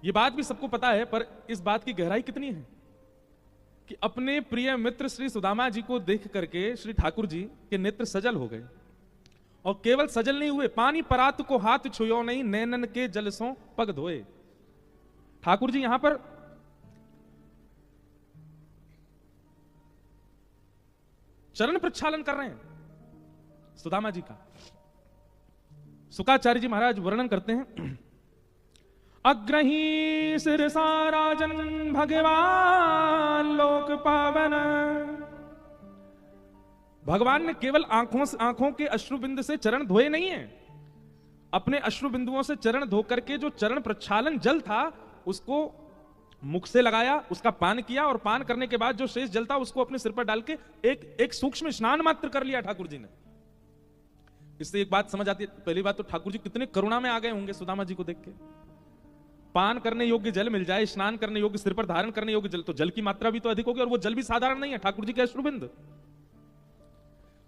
ये बात भी सबको पता है, पर इस बात की गहराई कितनी है कि अपने प्रिय मित्र श्री सुदामा जी को देख करके श्री ठाकुर जी के नेत्र सजल हो गए। और केवल सजल नहीं हुए, पानी परात को हाथ छुयो नहीं, नैनन के जल सो पग धोए। ठाकुर जी यहां पर चरण प्रक्षालन कर रहे हैं सुदामा जी का। शुकाचार्य जी महाराज वर्णन करते हैं, अग्रही सिरसा राजन भगवान लोक पावन। भगवान ने केवल आंखों के अश्रुबिंद से चरण धोए नहीं है, अपने अश्रुबिंदुओं से चरण धो करके जो चरण प्रक्षालन जल था उसको मुख से लगाया, उसका पान किया, और पान करने के बाद जो शेष जल था उसको अपने सिर पर डाल के एक सूक्ष्म स्नान मात्र कर लिया ठाकुर जी ने। इससे एक बात समझ आती है, पहली बात तो ठाकुर जी कितने करुणा में आ गए होंगे सुदामा जी को देख के। पान करने योग्य जल मिल जाए, स्नान करने योग्य, सिर पर धारण करने योग्य जल, तो जल की मात्रा भी तो अधिक होगी, और वो जल भी साधारण नहीं है, ठाकुर जी के अश्रुबिंद।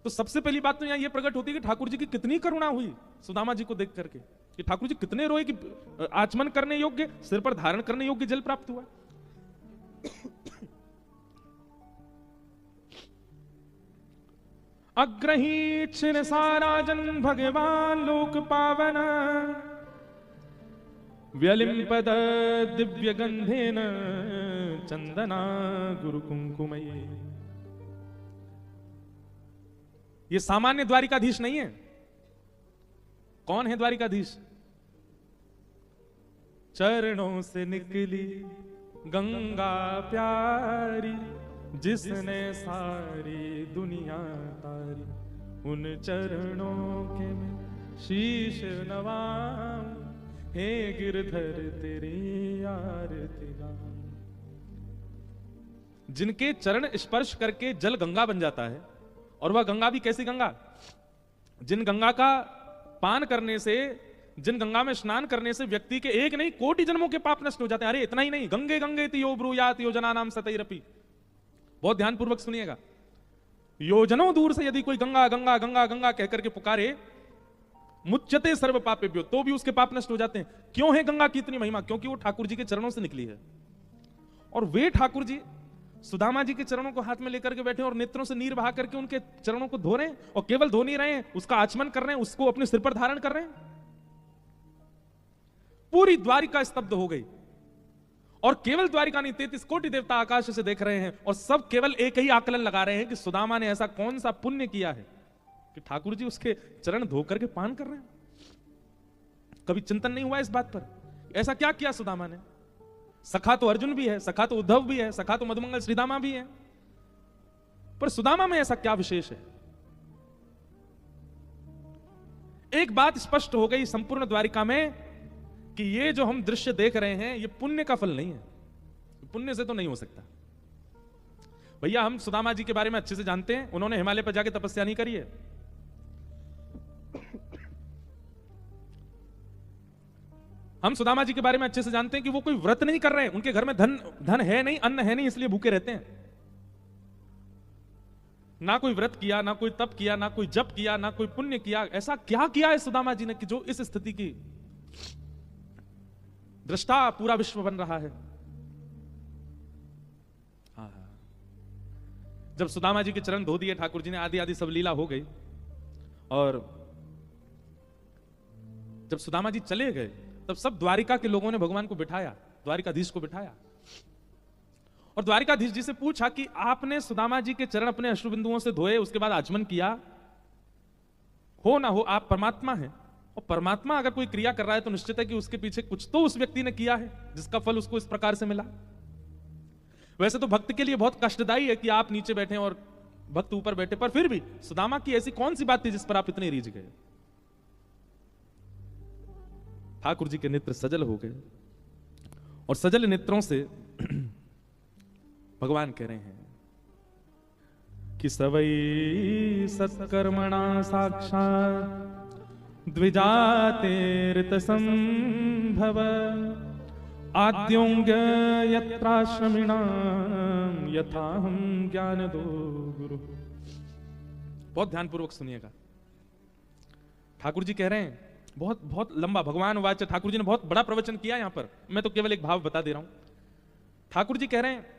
तो सबसे पहली बात तो यहां ये प्रकट होती है कि ठाकुर जी की कितनी करुणा हुई सुदामा जी को देख करके, कि ठाकुर जी कितने रोए कि आचमन करने योग्य, सिर पर धारण करने योग्य जल प्राप्त हुआ। अग्रही छिन साराजन भगवान लोक पावन, व्यलिंपद दिव्य गंधेन चंदना गुरु कुंकुमयी। ये सामान्य द्वारिकाधीश नहीं है। कौन है द्वारिकाधीश? चरणों से निकली गंगा प्यारी, जिसने सारी दुनिया तारी, उन चरणों के में शीश नवाऊं, हे गिरधर तेरी आरती गाऊं। जिनके चरण स्पर्श करके जल गंगा बन जाता है, और वह गंगा भी कैसी गंगा, जिन गंगा का पान करने से, जिन गंगा में स्नान करने से व्यक्ति के एक नहीं कोटि जन्मों के पाप नष्ट हो जाते हैं। अरे इतना ही नहीं, गंगे गंगे तियो ब्रूयात योजना नाम सतैरपि। बहुत ध्यानपूर्वक सुनिएगा, योजनों दूर से यदि कोई गंगा गंगा गंगा गंगा कहकर के पुकारे, मुच्यते सर्व पापेभ्यो, तो भी उसके पाप नष्ट हो जाते हैं। क्यों है गंगा की इतनी महिमा? क्योंकि वो ठाकुर जी के चरणों से निकली है। और वे ठाकुर जी सुदामा जी के चरणों को हाथ में लेकर के बैठे और नेत्रों से नीर बहा करके उनके चरणों को धो रहे हैं, और केवल धो नहीं रहे हैं, उसका आचमन कर रहे हैं, उसको अपने सिर पर धारण कर रहे हैं। पूरी द्वारिका स्तब्ध हो गई, और केवल द्वारिका नहीं, 33 कोटि देवता आकाश से देख रहे हैं, और सब केवल एक ही आकलन लगा रहे हैं कि सुदामा ने ऐसा कौन सा पुण्य किया है कि ठाकुर जी उसके चरण धो करके पान कर रहे हैं। कभी चिंतन नहीं हुआ इस बात पर, ऐसा क्या किया सुदामा ने? सखा तो अर्जुन भी है, सखा तो उद्धव भी है, सखा तो मधुमंगल श्रीदामा भी है, पर सुदामा में ऐसा क्या विशेष है? एक बात स्पष्ट हो गई संपूर्ण द्वारिका में कि ये जो हम दृश्य देख रहे हैं ये पुण्य का फल नहीं है, पुण्य से तो नहीं हो सकता। भैया हम सुदामा जी के बारे में अच्छे से जानते हैं, उन्होंने हिमालय पर जाके तपस्या नहीं करी है। हम सुदामा जी के बारे में अच्छे से जानते हैं कि वो कोई व्रत नहीं कर रहे हैं, उनके घर में धन है नहीं, अन्न है नहीं, इसलिए भूखे रहते हैं। ना कोई व्रत किया, ना कोई तप किया, ना कोई जप किया, ना कोई पुण्य किया। ऐसा क्या किया है सुदामा जी ने कि जो इस स्थिति की दृष्टा पूरा विश्व बन रहा है। जब सुदामा जी के चरण धो दिए ठाकुर जी ने, आदि आदि सब लीला हो गई, और जब सुदामा जी चले गए तब सब द्वारिका के लोगों ने भगवान को बिठाया, द्वारिकाधीश को बिठाया, और द्वारिकाधीश जी से पूछा कि आपने सुदामा जी के चरण अपने अश्रुबिंदुओं से धोए, उसके बाद आचमन किया, हो ना हो आप परमात्मा हैं, और परमात्मा अगर कोई क्रिया कर रहा है तो निश्चित है कि उसके पीछे कुछ तो उस व्यक्ति ने किया है जिसका फल उसको इस प्रकार से मिला। वैसे तो भक्त के लिए बहुत कष्टदायी है कि आप नीचे बैठे और भक्त ऊपर बैठे, पर फिर भी सुदामा की ऐसी कौन सी बात थी जिस पर आप इतने रीझ गए? ठाकुर जी के नेत्र सजल हो गए, और सजल नेत्रों से भगवान कह रहे हैं कि सवई सत्कर्मणा साक्षात् द्विजातेरित संभव, आद्योंग यत्राश्रमिणाम यथाहम ज्ञान दो गुरु। बहुत ध्यानपूर्वक सुनिएगा, ठाकुर जी कह रहे हैं बहुत बहुत लंबा भगवान वाच, ठाकुर जी ने बहुत बड़ा प्रवचन किया यहां पर, मैं तो केवल एक भाव बता दे रहा हूं। ठाकुर जी कह रहे हैं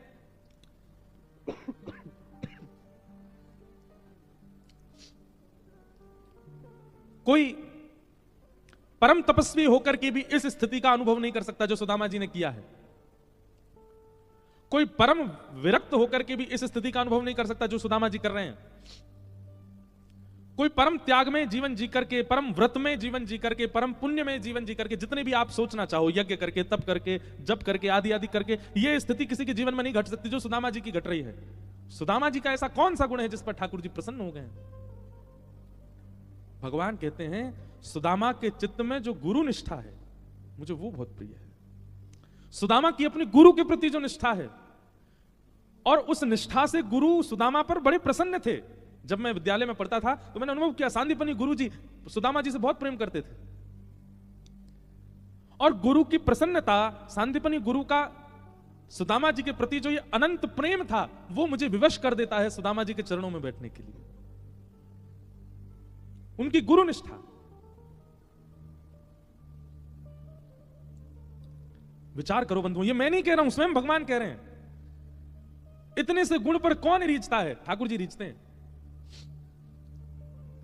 कोई परम तपस्वी होकर के भी इस स्थिति का अनुभव नहीं कर सकता जो सुदामा जी ने किया है। कोई परम विरक्त होकर के भी इस स्थिति का अनुभव नहीं कर सकता जो सुदामा जी कर रहे हैं। कोई परम त्याग में जीवन जी करके, परम व्रत में जीवन जी करके, परम पुण्य में जीवन जी करके, जितने भी आप सोचना चाहो, यज्ञ करके, तप करके, जप करके, आदि आदि करके, यह स्थिति किसी के जीवन में नहीं घट सकती जो सुदामा जी की घट रही है। सुदामा जी का ऐसा कौन सा गुण है जिस पर ठाकुर जी प्रसन्न हो गए हैं? भगवान कहते हैं सुदामा के चित्त में जो गुरु निष्ठा है, मुझे वो बहुत प्रिय है। सुदामा की अपने गुरु के प्रति जो निष्ठा है, और उस निष्ठा से गुरु सुदामा पर बड़े प्रसन्न थे। जब मैं विद्यालय में पढ़ता था तो मैंने अनुभव किया, सांदीपनी गुरु जी सुदामा जी से बहुत प्रेम करते थे, और गुरु की प्रसन्नता, सांदीपनी गुरु का सुदामा जी के प्रति जो ये अनंत प्रेम था, वो मुझे विवश कर देता है सुदामा जी के चरणों में बैठने के लिए। उनकी गुरु निष्ठा, विचार करो बंधुओं, ये मैं नहीं कह रहा हूं, स्वयं भगवान कह रहे हैं। इतने से गुण पर कौन रीझता है? ठाकुर जी रीझते हैं।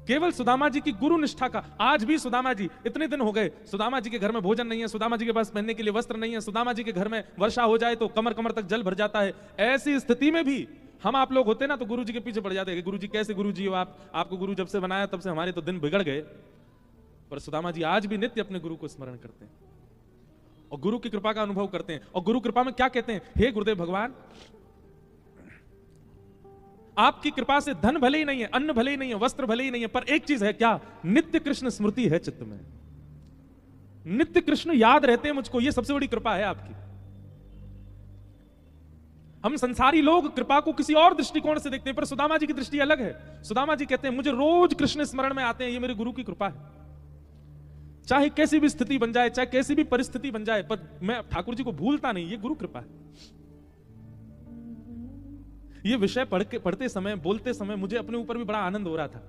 केवल सुदामा जी की गुरु निष्ठा का। आज भी सुदामा जी, इतने दिन हो गए, सुदामा जी के घर में भोजन नहीं है, सुदामा जी के पास पहनने के लिए वस्त्र नहीं है, सुदामा जी के घर में वर्षा हो जाए तो कमर कमर तक जल भर जाता है। ऐसी स्थिति में भी हम आप लोग होते ना तो गुरु जी के पीछे पड़ जाते हैं, गुरु जी कैसे गुरु जी हो आप, आपको गुरु जब से बनाया तब से हमारे तो दिन बिगड़ गए। पर सुदामा जी आज भी नित्य अपने गुरु को स्मरण करते हैं और गुरु की कृपा का अनुभव करते हैं। और गुरु कृपा में क्या कहते हैं? हे गुरुदेव भगवान, आपकी कृपा से धन भले ही नहीं है, अन्न भले ही नहीं है, वस्त्र भले ही नहीं है, पर एक चीज है, क्या? नित्य कृष्ण स्मृति है चित्त में। नित्य कृष्ण याद रहते हैं मुझको, ये सबसे बड़ी कृपा है आपकी। हम संसारी लोग कृपा को किसी और दृष्टिकोण से देखते हैं, पर सुदामा जी की दृष्टि अलग है। सुदामा जी कहते हैं मुझे रोज कृष्ण स्मरण में आते हैं, ये मेरे गुरु की कृपा है। चाहे कैसी भी स्थिति बन जाए, चाहे कैसी भी परिस्थिति बन जाए, पर मैं ठाकुर जी को भूलता नहीं, ये गुरु कृपा है। ये विषय पढ़ते समय, बोलते समय मुझे अपने ऊपर भी बड़ा आनंद हो रहा था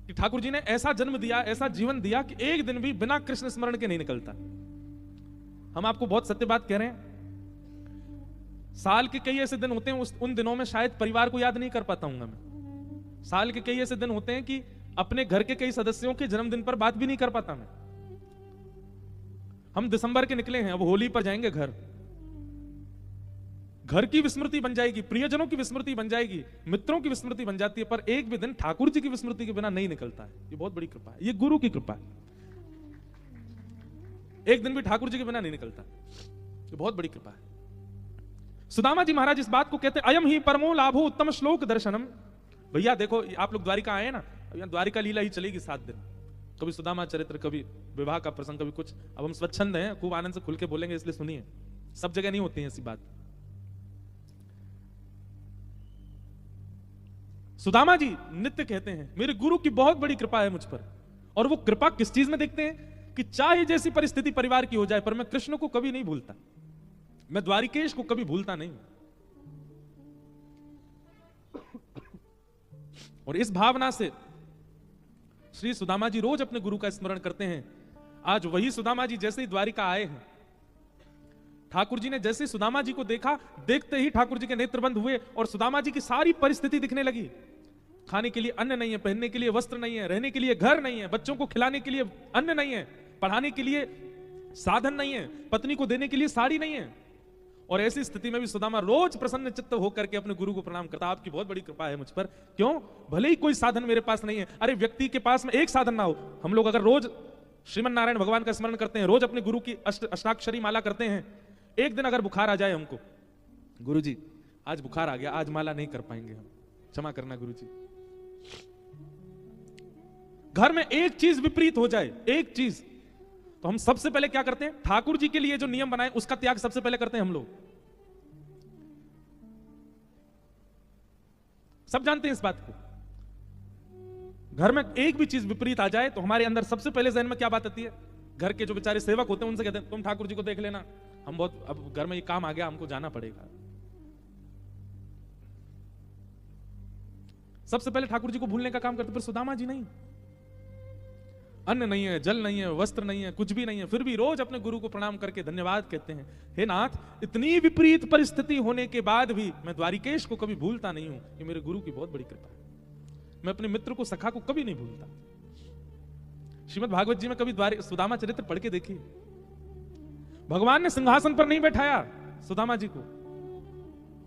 कि ठाकुर जी ने ऐसा जन्म दिया, ऐसा जीवन दिया कि एक दिन भी बिना कृष्ण स्मरण के नहीं निकलता। हम आपको बहुत सत्य बात कह रहे हैं, साल के कई ऐसे दिन होते हैं, उन दिनों में शायद परिवार को याद नहीं कर पाता हूं मैं। साल के कई ऐसे दिन होते हैं कि अपने घर के कई सदस्यों के जन्मदिन पर बात भी नहीं कर पाता मैं। हम दिसंबर के निकले हैं, अब होली पर जाएंगे घर की विस्मृति बन जाएगी, प्रियजनों की विस्मृति बन जाएगी, मित्रों की विस्मृति बन जाती है, पर एक भी दिन ठाकुर जी की विस्मृति के बिना नहीं निकलता है। ये बहुत बड़ी कृपा है, ये गुरु की कृपा है। एक दिन भी ठाकुर जी के बिना नहीं निकलता, ये बहुत बड़ी कृपा है। सुदामा जी महाराज इस बात को कहते हैं, अयम ही परमो लाभो उत्तम श्लोक दर्शनम। भैया देखो, आप लोग द्वारिका आए ना, यहाँ द्वारिका लीला ही चलेगी 7 दिन, कभी सुदामा चरित्र, कभी विवाह का प्रसंग, कभी कुछ। अब हम स्वच्छंद हैं, खूब आनंद से खुल के बोलेंगे, इसलिए सुनिए, सब जगह नहीं होती है ऐसी बात। सुदामा जी नित्य कहते हैं मेरे गुरु की बहुत बड़ी कृपा है मुझ पर। और वो कृपा किस चीज में देखते हैं कि चाहे जैसी परिस्थिति परिवार की हो जाए, पर मैं कृष्ण को कभी नहीं भूलता, मैं द्वारिकेश को कभी भूलता नहीं। और इस भावना से श्री सुदामा जी रोज अपने गुरु का स्मरण करते हैं। आज वही सुदामा जी जैसे ही द्वारिका आए हैं, ठाकुर जी ने जैसे सुदामा जी को देखा, देखते ही ठाकुर जी के नेत्र बंद हुए और सुदामा जी की सारी परिस्थिति दिखने लगी। खाने के लिए अन्न नहीं है, पहनने के लिए वस्त्र नहीं है, रहने के लिए घर नहीं है, बच्चों को खिलाने के लिए अन्न नहीं है, पढ़ाने के लिए साधन नहीं है, पत्नी को देने के लिए साड़ी नहीं है। और ऐसी स्थिति में भी सुदामा रोज प्रसन्न चित्त होकर के अपने गुरु को प्रणाम करता। आपकी बहुत बड़ी कृपा है मुझ पर। क्यों? भले ही कोई साधन मेरे पास नहीं है। अरे व्यक्ति के पास में एक साधन ना हो, हम लोग अगर रोज श्रीमन नारायण भगवान का स्मरण करते हैं, रोज अपने गुरु की अष्टाक्षरी माला करते हैं, एक दिन अगर बुखार आ जाए हमको, गुरु जी आज बुखार आ गया, आज माला नहीं कर पाएंगे हम, क्षमा करना गुरु जी। घर में एक चीज विपरीत हो जाए, एक चीज, तो हम सबसे पहले क्या करते हैं? ठाकुर जी के लिए जो नियम बनाए उसका त्याग सबसे पहले करते हैं हम लोग। सब जानते हैं इस बात को। घर में एक भी चीज विपरीत आ जाए तो हमारे अंदर सबसे पहले जहन में क्या बात आती है? घर के जो बेचारे सेवक होते हैं उनसे कहते हैं तुम ठाकुर जी को देख लेना, हम बहुत, अब घर में ये काम आ गया, हमको जाना पड़ेगा। सबसे पहले ठाकुर जी को भूलने का काम करते, पर सुदामा जी नहीं। अन्न नहीं है, जल नहीं है, वस्त्र नहीं है, कुछ भी नहीं है, फिर भी रोज अपने गुरु को प्रणाम करके धन्यवाद कहते हैं। हे नाथ, इतनी विपरीत परिस्थिति होने के बाद भी मैं द्वारिकेश को कभी भूलता नहीं हूं। ये मेरे गुरु की बहुत बड़ी कृपा है। मैं अपने मित्र को, सखा को कभी नहीं भूलता। श्रीमद् भागवत जी में कभी सुदामा चरित्र पढ़ के देखिए, भगवान ने सिंहासन पर नहीं बैठाया सुदामा जी को,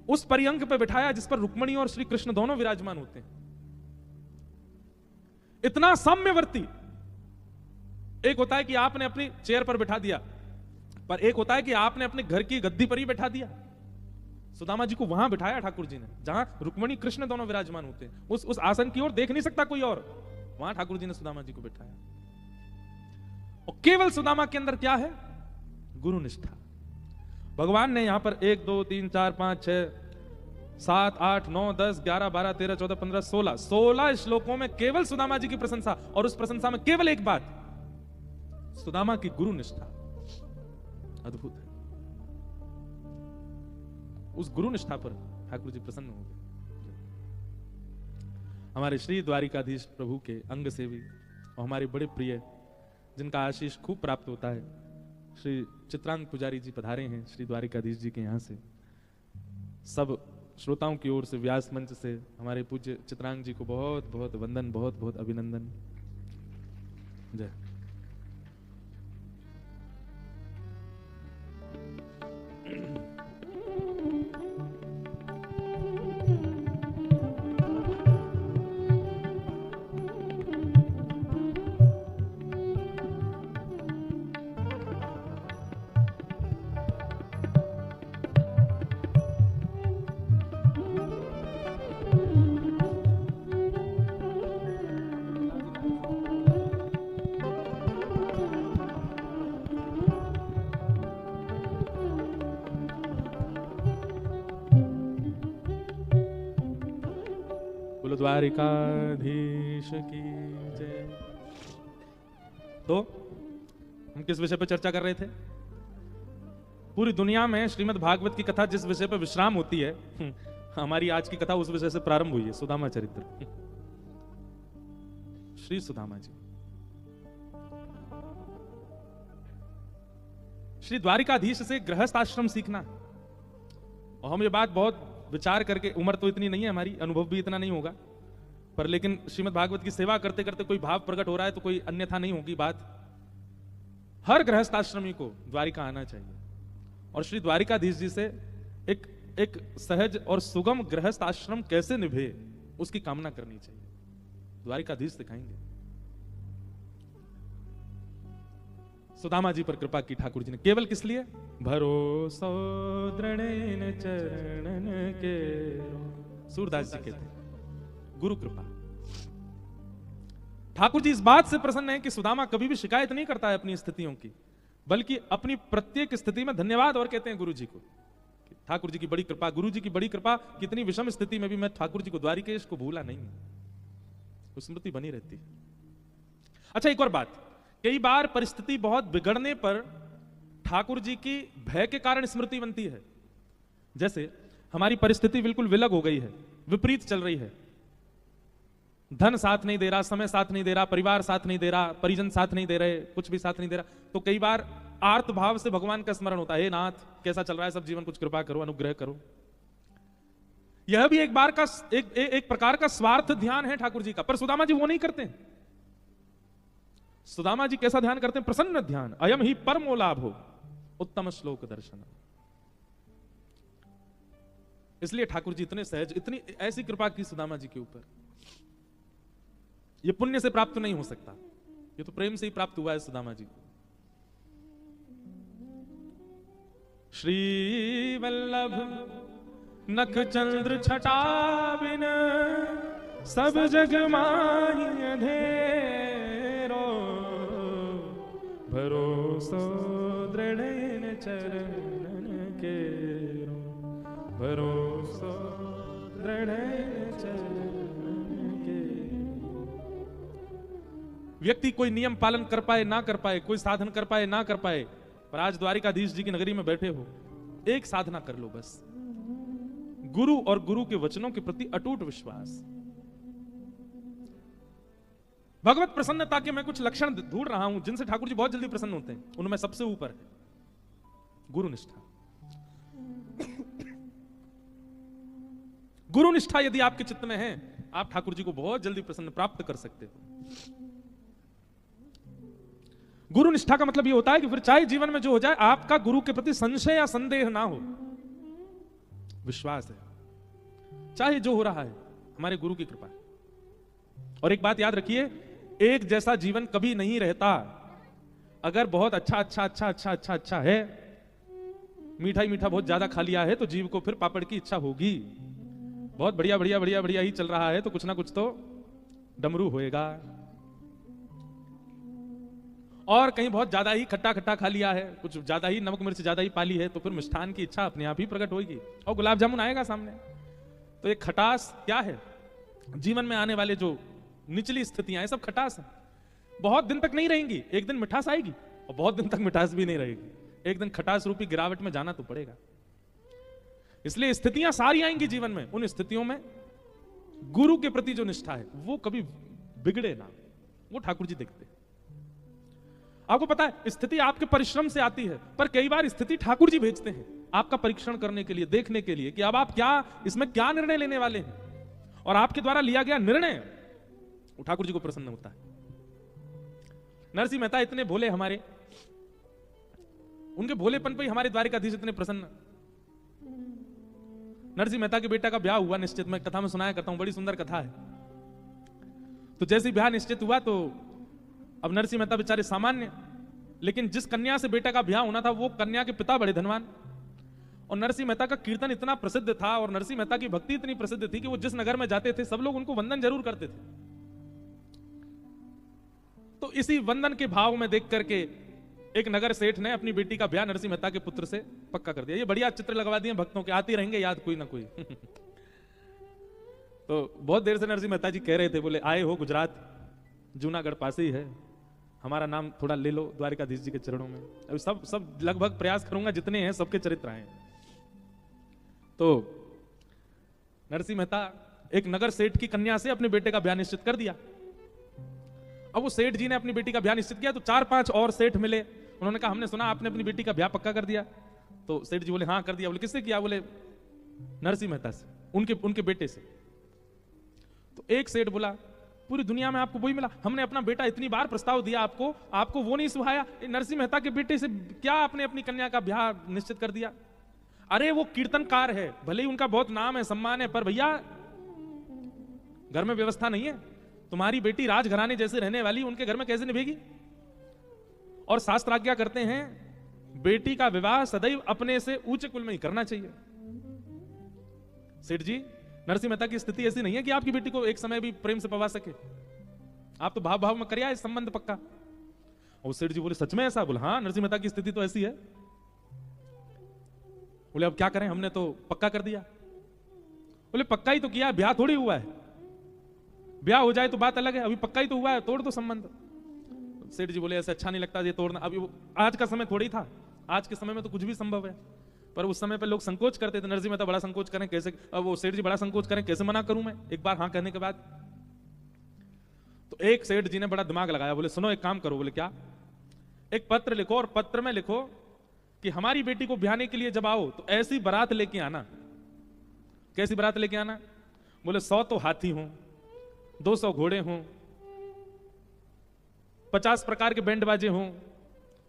उस पर्यंक पर बैठाया जिस पर रुक्मणी और श्री कृष्ण दोनों विराजमान होते हैं। इतना साम्यवर्ती। एक होता है कि आपने अपनी चेयर पर बैठा दिया, पर एक होता है कि आपने अपने घर की गद्दी पर ही बैठा दिया। सुदामा जी को वहां बिठाया ठाकुर जी ने जहां रुक्मणी कृष्ण दोनों विराजमान होते हैं। उस आसन की ओर देख नहीं सकता कोई और, वहां ठाकुर जी ने सुदामा जी को बिठाया। और केवल सुदामा के अंदर क्या है? गुरु निष्ठा। भगवान ने यहां पर 1 2 3 4 5 6 7 8 9 10 11 12 13 14 15 16 श्लोकों में केवल सुदामा जी की प्रशंसा, और उस प्रशंसा में केवल एक बात, सुदामा की गुरु निष्ठा। अद्भुत है। उस गुरु निष्ठा पर ठाकुर जी प्रसन्न हो गए। हमारे श्री द्वारिकाधीश प्रभु के अंग सेवी और हमारे बड़े प्रिय, जिनका आशीष खूब प्राप्त होता है, श्री चित्रांग पुजारी जी पधारे हैं श्री द्वारिकाधीश जी के यहां से। सब श्रोताओं की ओर से, व्यास मंच से हमारे पूज्य चित्रांग जी को बहुत बहुत वंदन, बहुत बहुत अभिनंदन। जय। द्वारिकाधीश की जय। तो हम किस विषय पर चर्चा कर रहे थे? पूरी दुनिया में श्रीमद् भागवत की कथा जिस विषय पर विश्राम होती है, हमारी आज की कथा उस विषय से प्रारंभ हुई है, सुदामा चरित्र। श्री सुदामा जी, श्री द्वारिकाधीश से गृहस्थ आश्रम सीखना। और हम ये बात बहुत विचार करके, उम्र तो इतनी नहीं है हमारी, अनुभव भी इतना नहीं होगा, पर लेकिन श्रीमद् भागवत की सेवा करते करते कोई भाव प्रकट हो रहा है तो कोई अन्यथा नहीं होगी बात। हर गृहस्थ आश्रमी को द्वारिका आना चाहिए और श्री द्वारिकाधीश जी से एक सहज और सुगम गृहस्थ आश्रम कैसे निभे उसकी कामना करनी चाहिए। द्वारिकाधीश सिखाएंगे। सुदामा जी पर कृपा की ठाकुर जी ने, केवल किस लिए? भरोसो दृढ़ चरणन के, सूरदास जी कहते हैं, गुरु कृपा। ठाकुर जी इस बात से प्रसन्न है कि सुदामा कभी भी शिकायत नहीं करता है अपनी स्थितियों की, बल्कि अपनी प्रत्येक स्थिति में धन्यवाद और कहते हैं गुरु जी को। ठाकुर जी की बड़ी कृपा, गुरु जी की बड़ी कृपा, कितनी विषम स्थिति में भी मैं ठाकुर जी को, द्वारिकेश को भूला नहीं, स्मृति बनी रहती है। अच्छा, एक और बात, कई बार परिस्थिति बहुत बिगड़ने पर ठाकुर जी की भय के कारण स्मृति बनती है। जैसे हमारी परिस्थिति बिल्कुल विलग हो गई है, विपरीत चल रही है, धन साथ नहीं दे रहा, समय साथ नहीं दे रहा, परिवार साथ नहीं दे रहा, परिजन साथ नहीं दे रहे, कुछ भी साथ नहीं दे रहा, तो कई बार आर्त भाव से भगवान का स्मरण होता है, हे नाथ कैसा चल रहा है सब जीवन, कुछ कृपा करो, अनुग्रह करो। यह भी एक बार का एक प्रकार का स्वार्थ ध्यान है ठाकुर जी का, पर सुदामा जी वो नहीं करते। सुदामा जी कैसा ध्यान करते हैं? प्रसन्न ध्यान। अयम ही परमो लाभो उत्तम श्लोक दर्शन। इसलिए ठाकुर जी इतने सहज, इतनी ऐसी कृपा की सुदामा जी के ऊपर। यह पुण्य से प्राप्त नहीं हो सकता, ये तो प्रेम से ही प्राप्त हुआ है सुदामा जी को। श्री वल्लभ नख चंद्र छटा बिन सब जग माही अंधेरो, भरोसो दृढ़ चरण केरो, भरोसो दृढ़ चरण केरो। व्यक्ति कोई नियम पालन कर पाए ना कर पाए, कोई साधन कर पाए ना कर पाए, पर आज द्वारिकाधीश जी की नगरी में बैठे हो, एक साधना कर लो बस, गुरु और गुरु के वचनों के प्रति अटूट विश्वास। भगवत प्रसन्नता के मैं कुछ लक्षण ढूंढ रहा हूं जिनसे ठाकुर जी बहुत जल्दी प्रसन्न होते हैं। उनमें सबसे ऊपर है गुरु निष्ठा। गुरु निष्ठा यदि आपके चित्त में है, आप ठाकुर जी को बहुत जल्दी प्रसन्न प्राप्त कर सकते हो। गुरु निष्ठा का मतलब यह होता है कि फिर चाहे जीवन में जो हो जाए, आपका गुरु के प्रति संशय या संदेह ना हो, विश्वास है, चाहे जो हो रहा है हमारे गुरु की कृपा है। और एक बात याद रखिए, एक जैसा जीवन कभी नहीं रहता। अगर बहुत अच्छा है, मीठा ही मीठा बहुत ज्यादा खा लिया है, तो जीव को फिर पापड़ की इच्छा होगी। बहुत बढ़िया ही चल रहा है, तो कुछ ना कुछ तो डमरू होएगा। और कहीं बहुत ज्यादा ही खट्टा खट्टा खा लिया है, कुछ ज्यादा ही नमक मिर्च ज्यादा ही पाली है, तो फिर मिष्ठान की इच्छा अपने आप ही प्रकट होगी और गुलाब जामुन आएगा सामने। तो ये खटास क्या है? जीवन में आने वाले जो निचली स्थितियां हैं, सब खटास है। बहुत दिन तक नहीं रहेंगी, एक दिन मिठास आएगी, और बहुत दिन तक मिठास भी नहीं रहेगी। एक दिन खटास रूपी गिरावट में जाना तो पड़ेगा। इसलिए स्थितियां सारी आएंगी जीवन में। उन स्थितियों में गुरु के प्रति जो निष्ठा है वो कभी बिगड़े ना, वो ठाकुर जी देखते हैं। आपको पता है, स्थिति आपके परिश्रम से आती है, पर कई बार स्थिति ठाकुर जी भेजते हैं आपका परीक्षण करने के लिए, देखने के लिए कि अब आप क्या इसमें क्या निर्णय लेने वाले हैं। और आपके द्वारा लिया गया निर्णय वो ठाकुर जी को प्रसन्न होता है। नरसिंह मेहता इतने भोले, हमारे उनके भोलेपन पर ही हमारे द्वारिकाधीश इतने प्रसन्न। नरसिंह मेहता के बेटा का ब्याह हुआ निश्चित, मैं कथा में सुनाया करता हूं, बड़ी सुंदर कथा है। तो जैसे ब्याह निश्चित हुआ, तो अब नरसिंह मेहता बेचारे सामान्य, लेकिन जिस कन्या से बेटा का ब्याह होना था वो कन्या के पिता बड़े धनवान। और नरसिंह मेहता का कीर्तन इतना प्रसिद्ध था और नरसिंह मेहता की भक्ति इतनी प्रसिद्ध थी कि वो जिस नगर में जाते थे सब लोग उनको वंदन जरूर करते थे। तो इसी वंदन के भाव में देख करके एक नगर सेठ ने अपनी बेटी का ब्याह नरसिंह मेहता के पुत्र से पक्का कर दिया। ये बढ़िया चित्र लगवा दिए भक्तों के, आते रहेंगे याद कोई ना कोई। तो बहुत देर से नरसिंह मेहता जी कह रहे थे, बोले आए हो गुजरात, जूनागढ़ पास ही है, हमारा नाम थोड़ा ले लो द्वारिकाधीश जी के चरणों में। अभी सब लगभग प्रयास करूंगा, जितने हैं सबके चरित्र आए। तो नरसिंह मेहता एक नगर सेठ की कन्या से अपने बेटे का ब्याह निश्चित कर दिया। अब वो सेठ जी ने अपनी बेटी का ब्याह निश्चित किया, तो 4-5 और सेठ मिले। उन्होंने कहा हमने सुना आपने अपनी बेटी का ब्याह पक्का कर दिया। तो सेठ जी बोले हाँ कर दिया। बोले किससे किया? बोले नरसिंह मेहता से, उनके बेटे से। तो एक सेठ बोला पूरी दुनिया में आपको वही मिला, हमने अपना बेटा इतनी बार प्रस्ताव दिया आपको वो नहीं सुहाया। नरसिंह मेहता के बेटे से क्या आपने अपनी कन्या का ब्याह निश्चित कर दिया? अरे वो कीर्तनकार है, भले ही उनका बहुत नाम है सम्मान है, पर भैया घर में व्यवस्था नहीं है। तुम्हारी बेटी राजघराने जैसे रहने वाली, उनके घर में कैसे निभेगी? और शास्त्र आज्ञा करते हैं बेटी का विवाह सदैव अपने से ऊंचे कुल में ही करना चाहिए। सेठ जी, नरसिंह मेहता की स्थिति ऐसी नहीं है कि आपकी बेटी को एक समय भी प्रेम से पवा सके। आप तो भाव में करिए इस संबंध पक्का। और सेठ जी बोले सच में ऐसा? बोले हाँ, नरसिंह मेहता की स्थिति तो ऐसी है। बोले अब क्या करें, हमने तो पक्का कर दिया। बोले पक्का ही तो किया, ब्याह थोड़ी हुआ है। ब्याह हो जाए तो बात अलग है, अभी पक्का ही तो हुआ है, तोड़ दो संबंध। सेठ जी बोले ऐसा अच्छा नहीं लगता ये तोड़ना। अभी आज का समय थोड़ी था, आज के समय में तो कुछ भी संभव है, पर उस समय पे लोग संकोच करते थे। नरसिंह मेहता बड़ा संकोच करें कैसे, वो सेठ जी बड़ा संकोच करें, कैसे मना करूं मैं एक बार हाँ कहने के बाद। तो एक सेठ जी ने बड़ा दिमाग लगाया, बोले सुनो एक काम करो। बोले क्या? एक पत्र लिखो और पत्र में लिखो कि हमारी बेटी को ब्याहने के लिए जब आओ तो ऐसी बारात लेके आना। कैसी बारात लेके आना? बोले 100 तो हाथी हों, 200 घोड़े हों, 50 प्रकार के बैंड बाजे हों,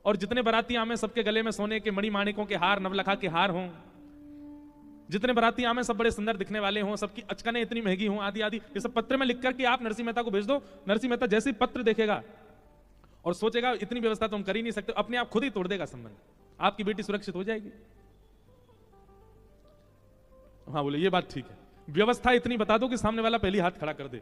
और जितने बाराती आमे सबके गले में सोने के मणि माणिकों के हार, नवलखा के हार हों। जितने बाराती आमे सब बड़े सुंदर दिखने वाले हों, सबकी अचकनें इतनी महंगी हों, आदि आदि। ये सब पत्र में लिख करके आप नरसिंह मेहता को भेज दो। नरसिंह मेहता जैसे ही पत्र देखेगा और सोचेगा इतनी व्यवस्था तो हम कर ही नहीं सकते, अपने आप खुद ही तोड़ देगा संबंध, आपकी बेटी सुरक्षित हो जाएगी। हाँ बोले ये बात ठीक है, व्यवस्था इतनी बता दो कि सामने वाला पहली हाथ खड़ा कर दे।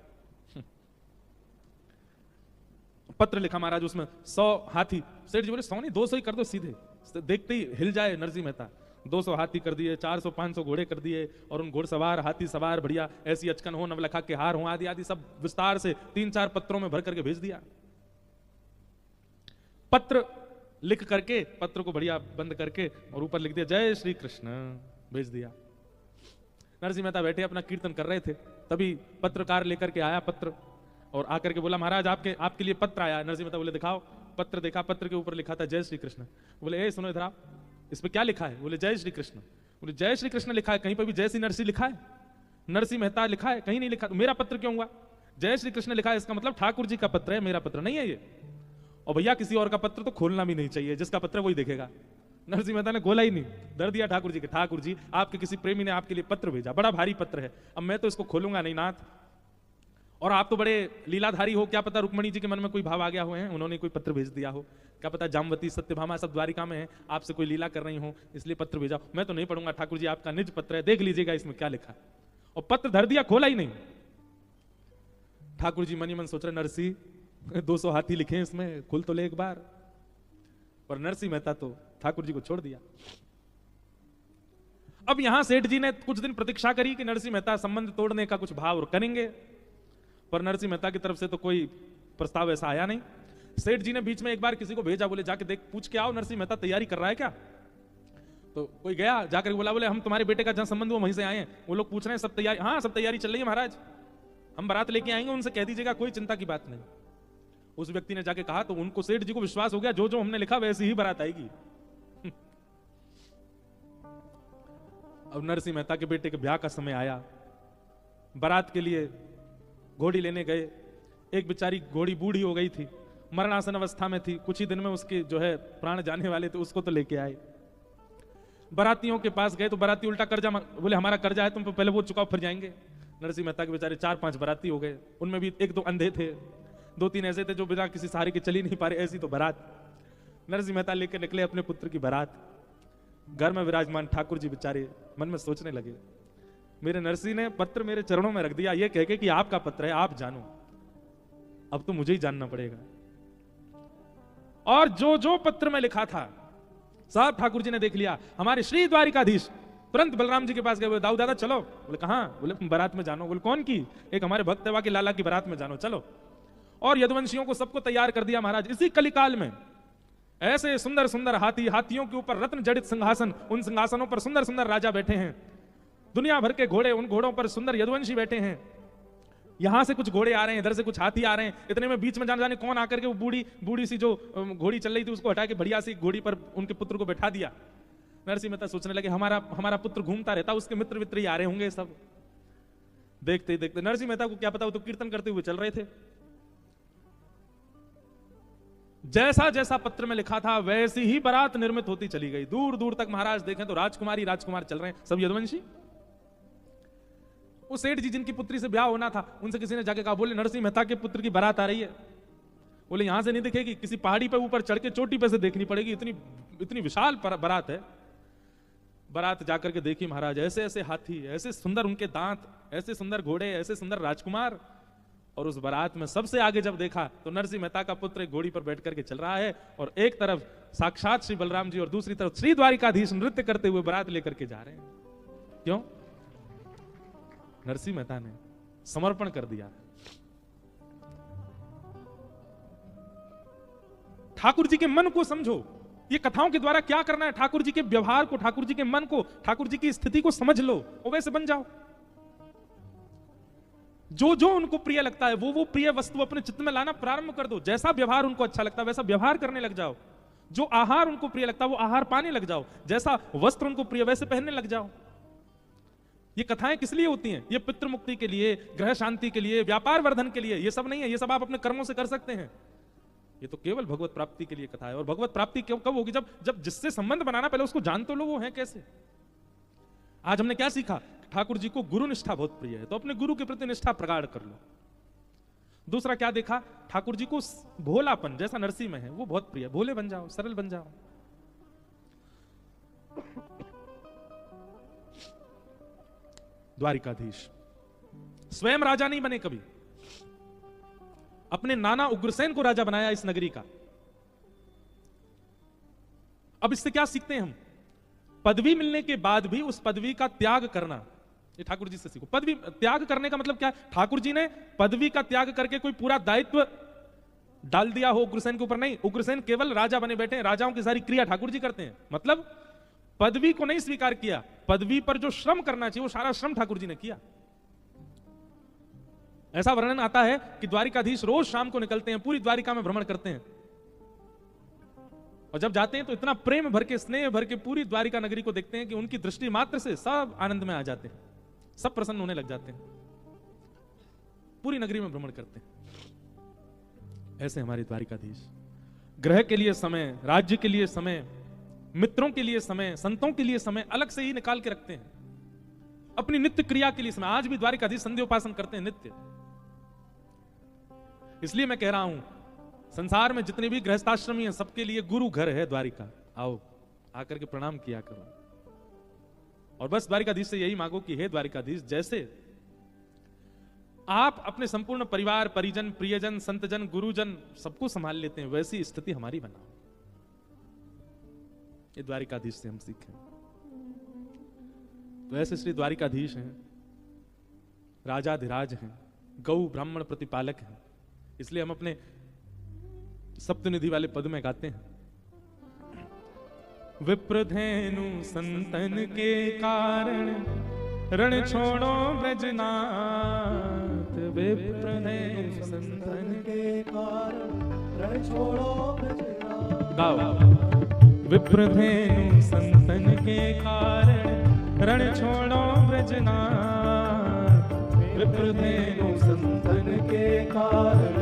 पत्र लिखा महाराज, उसमें 100 हाथी। सेठ जी बोले 100 नहीं 200 ही कर दो सीधे, देखते ही हिल जाए नरसिंह मेहता। 200 हाथी कर दिए, 400-500 घोड़े कर दिए, और उन घोड़सवार हाथी सवार बढ़िया ऐसी अचकन हो, नवलखा के हार हो, आदि आदि सब विस्तार से 3-4 पत्रों में भर करके भेज दिया। पत्र लिख करके, पत्र को बढ़िया बंद करके और ऊपर लिख दिया जय श्री कृष्ण, भेज दिया। नरसिंह मेहता बैठे अपना कीर्तन कर रहे थे, तभी पत्रकार लेकर के आया पत्र। और आकर के बोला महाराज आपके लिए पत्र आया। नरसिंह मेहता बोले दिखाओ। पत्र देखा, पत्र के ऊपर लिखा था जय श्री कृष्ण। बोले ए सुनो इधर आप, इस पे क्या लिखा है? बोले जय श्री कृष्ण। बोले जय श्री कृष्ण लिखा है, कहीं पर भी जय श्री नरसिंह लिखा है? नरसिंह मेहता लिखा है? कहीं नहीं लिखा। तो मेरा पत्र क्यों हुआ? जय श्री कृष्ण लिखा है, इसका मतलब ठाकुर जी का पत्र है, मेरा पत्र नहीं है ये। और भैया किसी और का पत्र तो खोलना भी नहीं चाहिए, जिसका पत्र वही देखेगा। नरसिंह मेहता ने खोला ही नहीं, डर दिया ठाकुर जी के। ठाकुर जी आपके किसी प्रेमी ने आपके लिए पत्र भेजा, बड़ा भारी पत्र है, अब मैं तो इसको खोलूंगा नहीं नाथ। और आप तो बड़े लीलाधारी हो, क्या पता रुक्मणी जी के मन में कोई भाव आ गया हुए हैं, उन्होंने कोई पत्र भेज दिया हो, क्या पता जामवती सत्यभामा सब द्वारिका में है, आपसे कोई लीला कर रही हो इसलिए पत्र भेजा। मैं तो नहीं पढ़ूंगा ठाकुर जी, आपका निज पत्र है, देख लीजिएगा इसमें क्या लिखा है। और पत्र धर दिया, खोला ही नहीं। ठाकुर जी मन ही मन सोच रहे नरसिंह 200 हाथी लिखे इसमें, खुल तो ले एक बार। पर नरसिंह मेहता तो ठाकुर जी को छोड़ दिया। अब यहां सेठ जी ने कुछ दिन प्रतीक्षा करी कि नरसिंह मेहता संबंध तोड़ने का कुछ भाव करेंगे, पर नरसिंह मेहता की तरफ से तो कोई प्रस्ताव ऐसा आया नहीं। सेठ जी ने बीच में एक बार किसी को भेजा, बोले जाके देख पूछ के आओ नरसिंह मेहता तैयारी कर रहा है क्या। तो कोई गया, जाकर बोला बोले हम तुम्हारे बेटे का जहां संबंध वो वहीं से आए हैं, वो लोग पूछ रहे हैं सब तैयारी। हाँ सब तैयारी चल रही है महाराज, हम बारात लेके आएंगे, उनसे कह दीजिएगा कोई चिंता की बात नहीं। उस व्यक्ति ने जाके कहा तो उनको सेठ जी को विश्वास हो गया, जो जो हमने लिखा वैसी ही बारात आएगी। अब नरसिंह मेहता के बेटे के ब्याह का समय आया, बारात के लिए घोड़ी लेने गए। एक बेचारी घोड़ी बूढ़ी हो गई थी, मरणासन अवस्था में थी, कुछ ही दिन में उसके जो है प्राण जाने वाले थे, उसको तो लेके आए। बारातियों के पास गए तो बाराती उल्टा कर्जा बोले हमारा कर्जा है, तुम पहले वो चुकाओ फिर जाएंगे। नरसिंह मेहता के बेचारे 4-5 बाराती हो गए, उनमें भी 1-2 अंधे थे, 2-3 ऐसे थे जो बिना किसी सहारे के चल ही नहीं पा रहे, ऐसी तो बारात। नरसिंह मेहता लेकर निकले अपने पुत्र की बारात। घर में विराजमान ठाकुर जी बेचारे मन में सोचने लगे, मेरे नरसिंह ने पत्र मेरे चरणों में रख दिया, ये कह के कि आपका पत्र है, आप जानो, अब तो मुझे ही जानना पड़ेगा। और जो जो पत्र में लिखा था सब ठाकुर जी ने देख लिया। हमारे श्री द्वारिकाधीश तुरंत बलराम जी के पास गए, दाऊ दादा चलो। बोले कहां? बोले बारात में जानो। बोले कौन की? एक हमारे भक्त के लाला की बारात में जानो, चलो। और यदुवंशियों को सबको तैयार कर दिया महाराज। इसी कलिकाल में ऐसे सुंदर सुंदर हाथी, हाथियों के ऊपर रत्न जड़ित सिंहासन, उन सिंहासनों पर सुंदर सुंदर राजा बैठे हैं, दुनिया भर के घोड़े, उन घोड़ों पर सुंदर यदुवंशी बैठे हैं। यहां से कुछ घोड़े आ रहे हैं, इधर से कुछ हाथी आ रहे हैं। इतने में बीच में जाने कौन आकर के वो बूढ़ी सी जो घोड़ी चल रही थी उसको हटा के बढ़िया सी घोड़ी पर उनके पुत्र को बैठा दिया। नरसिंह मेहता सोचने लगे हमारा पुत्र घूमता रहता, उसके मित्र वित्र ही आ रहे होंगे सब। देखते ही देखते नरसिंह मेहता को क्या पता, वो तो कीर्तन करते हुए चल रहे थे। जैसा जैसा पत्र में लिखा था वैसी ही बारात निर्मित होती चली गई। दूर दूर तक महाराज देखें तो राजकुमारी राजकुमार चल रहे हैं, सब यदुवंशी। वो सेठ जी जिनकी पुत्री से ब्याह होना था, उनसे किसी ने जाके कहा, बोले नरसिंह मेहता के पुत्र की बारात आ रही है। बोले यहां से नहीं दिखेगी, किसी पहाड़ी पे ऊपर चढ़ के चोटी पे से देखनी पड़ेगी, इतनी विशाल बारात है। बारात जाकर के देखी महाराज, ऐसे ऐसे हाथी, ऐसे सुंदर उनके दांत, ऐसे सुंदर घोड़े, ऐसे सुंदर राजकुमार। और उस बारात में सबसे आगे जब देखा तो नरसिंह मेहता का पुत्र एक घोड़ी पर बैठ करके चल रहा है, और एक तरफ साक्षात श्री बलराम जी और दूसरी तरफ श्री द्वारिकाधीश नृत्य करते हुए बारात लेकर के जा रहे हैं। क्यों? नरसिंह मेहता ने समर्पण कर दिया। ठाकुर जी के मन को समझो, ये कथाओं के द्वारा क्या करना है, ठाकुर जी के व्यवहार को, ठाकुर जी के मन को, ठाकुर जी की स्थिति को समझ लो और वैसे बन जाओ। जो जो उनको प्रिय लगता है वो प्रिय वस्तु अपने चित्त में लाना प्रारंभ कर दो। जैसा व्यवहार उनको अच्छा लगता है वैसा व्यवहार करने लग जाओ। जो आहार उनको प्रिय लगता है वो आहार पाने लग जाओ। जैसा वस्त्र उनको प्रिय वैसे पहनने लग जाओ। ये कथाएं किस लिए होती हैं? ये पितृ मुक्ति के लिए, ग्रह शांति के लिए, व्यापार वर्धन के लिए। ये सब नहीं है, ये सब आप अपने कर्मों से कर सकते हैं। ये तो केवल भगवत प्राप्ति के लिए कथा है। और भगवत प्राप्ति कब होगी? जब जिससे संबंध बनाना पहले उसको जान तो लो वो है कैसे। आज हमने क्या सीखा? ठाकुर जी को गुरु निष्ठा बहुत प्रिय है, तो अपने गुरु के प्रति निष्ठा प्रगाढ़ कर लो। दूसरा क्या देखा? ठाकुर जी को भोलापन जैसा नरसिंह में है वो बहुत प्रिय है। भोले बन जाओ, सरल बन जाओ। द्वारिकाधीश स्वयं राजा नहीं बने कभी, अपने नाना उग्रसेन को राजा बनाया इस नगरी का। अब इससे क्या सीखते हैं हम? पदवी मिलने के बाद भी उस पदवी का त्याग करना, ये ठाकुर जी से सीखो। पदवी त्याग करने का मतलब क्या है? ठाकुर जी ने पदवी का त्याग करके कोई पूरा दायित्व डाल दिया हो उग्रसेन के ऊपर? नहीं, उग्रसेन केवल राजा बने बैठे हैं, राजाओं की सारी क्रिया ठाकुर जी करते हैं। मतलब पदवी को नहीं स्वीकार किया, पदवी पर जो श्रम करना चाहिए वो सारा श्रम ठाकुर जी ने किया। ऐसा वर्णन आता है कि द्वारिकाधीश रोज शाम को निकलते हैं, पूरी द्वारिका में भ्रमण करते हैं, और जब जाते हैं तो इतना प्रेम भर के, स्नेह भर के पूरी द्वारिका नगरी को देखते हैं कि उनकी दृष्टि मात्र से सब आनंद में आ जाते हैं, सब प्रसन्न होने लग जाते हैं, पूरी नगरी में भ्रमण करते हैं। ऐसे हमारे द्वारिकाधीश ग्रह के लिए समय, राज्य के लिए समय, मित्रों के लिए समय, संतों के लिए समय अलग से ही निकाल के रखते हैं, अपनी नित्य क्रिया के लिए समय। आज भी द्वारिकाधीश संध्या उपासन करते हैं नित्य। इसलिए मैं कह रहा हूं, संसार में जितने भी गृहस्थाश्रमी हैं सबके लिए गुरु घर है द्वारिका। आओ आकर के प्रणाम किया करो, और बस द्वारिकाधीश से यही मांगो कि हे द्वारिकाधीश, जैसे आप अपने संपूर्ण परिवार, परिजन, प्रियजन, संतजन, गुरुजन सबको संभाल लेते हैं, वैसी स्थिति हमारी बनाओ। ये द्वारिकाधीश से हम सीखें। तो ऐसे श्री द्वारिकाधीश हैं, राजाधिराज हैं, गौ ब्राह्मण प्रतिपालक हैं। इसलिए हम अपने सप्तनिधि वाले पद में गाते हैं, विप्रधेनु संतन के कारण रण छोड़ो ब्रजनाथ, विप्रधेनु संतन के कारण रण छोड़ो ब्रजनाथ। गाओ। विप्रधेनु संतन के कारण रण छोड़ो ब्रजनाथ, विप्रधेनु संतन के कारण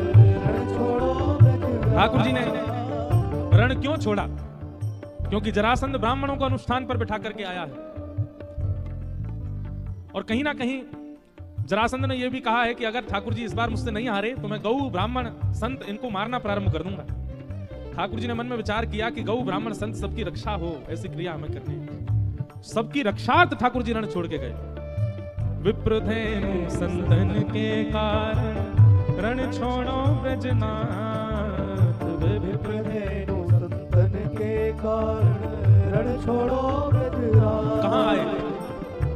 रण छोड़ो ब्रजनाथ। ठाकुर जी ने रण क्यों छोड़ा? क्योंकि जरासंध ब्राह्मणों को अनुष्ठान पर बिठा करके आया है, और कहीं ना कहीं जरासंध ने यह भी कहा है कि अगर ठाकुर जी इस बार मुझसे नहीं हारे तो मैं गौ ब्राह्मण संत इनको मारना प्रारंभ कर दूंगा। ठाकुर जी ने मन में विचार किया कि गौ ब्राह्मण संत सबकी रक्षा हो, ऐसी क्रिया हमें करनी है। सबकी रक्षार्थ ठाकुर जी रण छोड़ के गए। विप्रधेनु संतन के कारण रण छोड़ो ब्रजनाथ, विप्रधेनु संतन के कारण रण छोड़ो ब्रजनाथ। कहां आए?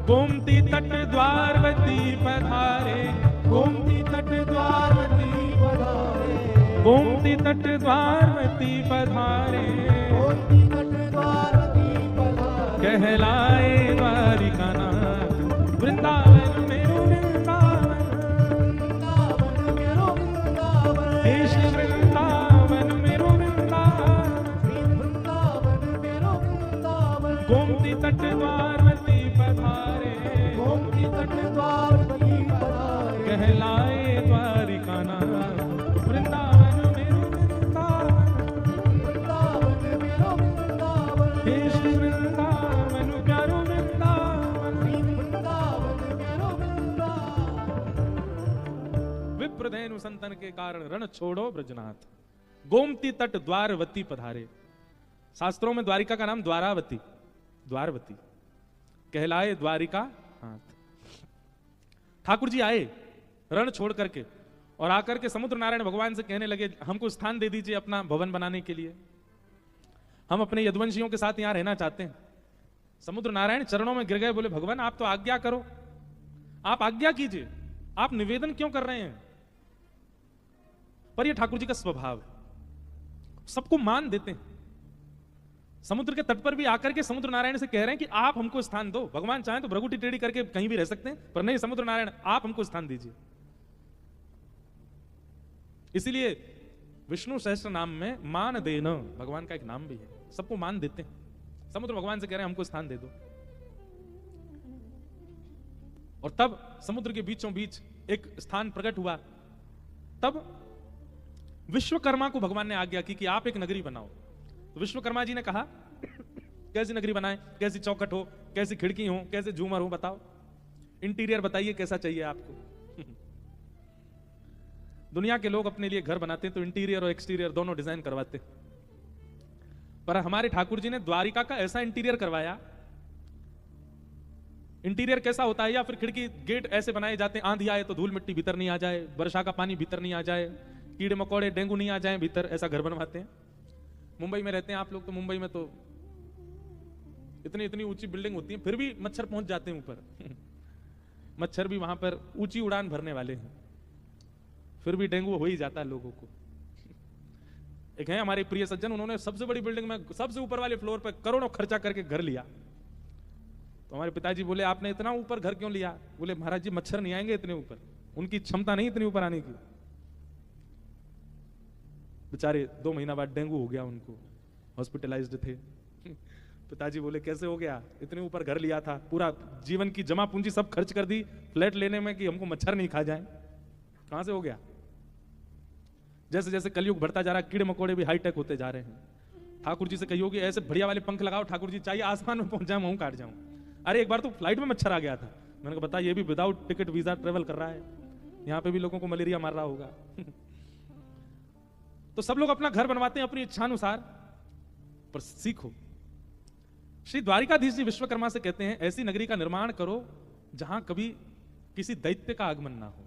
गोमती तट द्वारवती पधारे, गोमती तट द्वारवती पधारे, गोमती तट द्वारवती पधारे, गोमती तट द्वारवती पधारे। कहलाए द्वारिका नाथ वृंदावन मेरो वृंदावन, वृंदावन मेरो वृंदावन, देश वृंदावन मेरो वृंदावन, वृंदावन मेरो वृंदावन। गोमती तट द्वारवती पधारे, गोमती तट द्वारवती पधारे। कहलाए द्वारिका नाथ वृंदावन मेरो वृंदावन, वृंदावन मेरो वृंदावन, देश वृंदावन प्यारो वृंदावन, वृंदावन मेरो वृंदावन। विप्रधेनु संतन के कारण रण छोड़ो ब्रजनाथ, गोमती तट द्वारवती पधारे। शास्त्रों में द्वारिका का नाम द्वारावती, द्वारवती कहलाए द्वारिका नाथ। ठाकुर जी आए रण छोड़ करके, और आकर के समुद्र नारायण भगवान से कहने लगे, हमको स्थान दे दीजिए अपना भवन बनाने के लिए, हम अपने यदुवंशियों के साथ यहां रहना चाहते हैं। समुद्र नारायण चरणों में गिर गए, बोले भगवान आप तो आज्ञा करो, आप आज्ञा कीजिए, आप निवेदन क्यों कर रहे हैं? पर यह ठाकुर जी का स्वभाव है, सबको मान देते हैं। समुद्र के तट पर भी आकर के समुद्र नारायण से कह रहे हैं कि आप हमको स्थान दो। भगवान चाहें तो भ्रगुटी टेढ़ी करके कहीं भी रह सकते हैं, पर नहीं, समुद्र नारायण आप हमको स्थान दीजिए। इसीलिए विष्णु सहस्त्र नाम में मान देना भगवान का एक नाम भी है, सबको मान देते हैं। समुद्र भगवान से कह रहे हैं हमको स्थान दे दो, और तब समुद्र के बीचों बीच एक स्थान प्रकट हुआ। तब विश्वकर्मा को भगवान ने आज्ञा की कि आप एक नगरी बनाओ। तो विश्वकर्मा जी ने कहा कैसी नगरी बनाए, कैसी चौखट हो, कैसी खिड़की हो, कैसे झूमर हो, बताओ इंटीरियर बताइए कैसा चाहिए आपको। दुनिया के लोग अपने लिए घर बनाते हैं तो इंटीरियर और एक्सटीरियर दोनों डिजाइन करवाते, पर हमारे ठाकुर जी ने द्वारिका का ऐसा इंटीरियर करवाया। इंटीरियर कैसा होता है, या फिर खिड़की गेट ऐसे बनाए जाते हैं, आंधी आए तो धूल मिट्टी भीतर नहीं आ जाए, वर्षा का पानी भीतर नहीं आ जाए, कीड़े मकोड़े डेंगू नहीं आ जाए भीतर, ऐसा घर बनवाते हैं। मुंबई में रहते हैं आप लोग, तो मुंबई में तो इतनी इतनी ऊंची बिल्डिंग होती है, फिर भी मच्छर पहुंच जाते हैं ऊपर। मच्छर भी वहां पर ऊंची उड़ान भरने वाले हैं, फिर भी डेंगू हो ही जाता है लोगों को। एक है हमारे प्रिय सज्जन, उन्होंने सबसे बड़ी बिल्डिंग में सबसे ऊपर वाले फ्लोर पर करोड़ों खर्चा करके घर लिया। तो हमारे पिताजी बोले आपने इतना ऊपर घर क्यों लिया? बोले महाराज जी मच्छर नहीं आएंगे इतने ऊपर, उनकी क्षमता नहीं इतनी ऊपर आने की। बेचारे 2 महीना बाद डेंगू हो गया, उनको हॉस्पिटलाइज्ड थे। पिताजी बोले कैसे हो गया? इतने ऊपर घर लिया था, पूरा जीवन की जमा पूंजी सब खर्च कर दी फ्लैट लेने में कि हमको मच्छर नहीं खा जाए, कहां से हो गया? जैसे जैसे कलयुग बढ़ता जा रहा है, कीड़े मकोड़े भी हाईटेक होते जा रहे हैं। ठाकुर जी से कहियो कि ऐसे बढ़िया वाले पंख लगाओ ठाकुर जी, चाहिए आसमान में पहुंच जाए, मुंह काट जाऊं। अरे एक बार तो फ्लाइट में मच्छर आ गया था, मैंने कहा बता, ये भी विदाउट टिकट वीजा ट्रेवल कर रहा है, यहां पे भी लोगों को मलेरिया मार रहा होगा। तो सब लोग अपना घर बनवाते हैं अपनी इच्छानुसार, पर सीखो। श्री द्वारिकाधीश जी विश्वकर्मा से कहते हैं ऐसी नगरी का निर्माण करो जहां कभी किसी दैत्य का आगमन ना हो।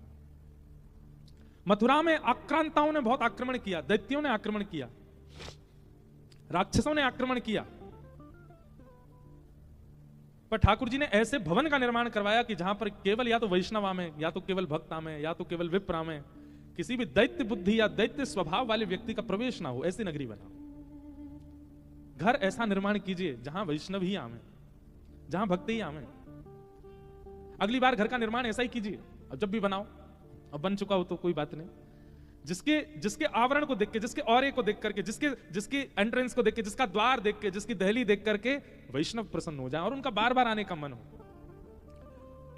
मथुरा में आक्रांताओं ने बहुत आक्रमण किया, दैत्यों ने आक्रमण किया, राक्षसों ने आक्रमण किया, पर ठाकुर जी ने ऐसे भवन का निर्माण करवाया कि जहां पर केवल या तो वैष्णव आमे, या तो केवल भक्त आमे, या तो केवल विप्र आमे, किसी भी दैत्य बुद्धि या दैत्य स्वभाव वाले व्यक्ति का प्रवेश ना हो, ऐसी नगरी बनाओ। घर ऐसा निर्माण कीजिए जहां वैष्णव ही आवे, जहां भक्त ही आवे। अगली बार घर का निर्माण ऐसा ही कीजिए, अब जब भी बनाओ, अब बन चुका हो तो कोई बात नहीं, जिसके आवरण को देख के, जिसके औरे को देख करके, जिसके एंट्रेंस को देख के, जिसका द्वार देख के, जिसकी दहली देख करके वैष्णव प्रसन्न हो जाए और उनका बार बार आने का मन हो।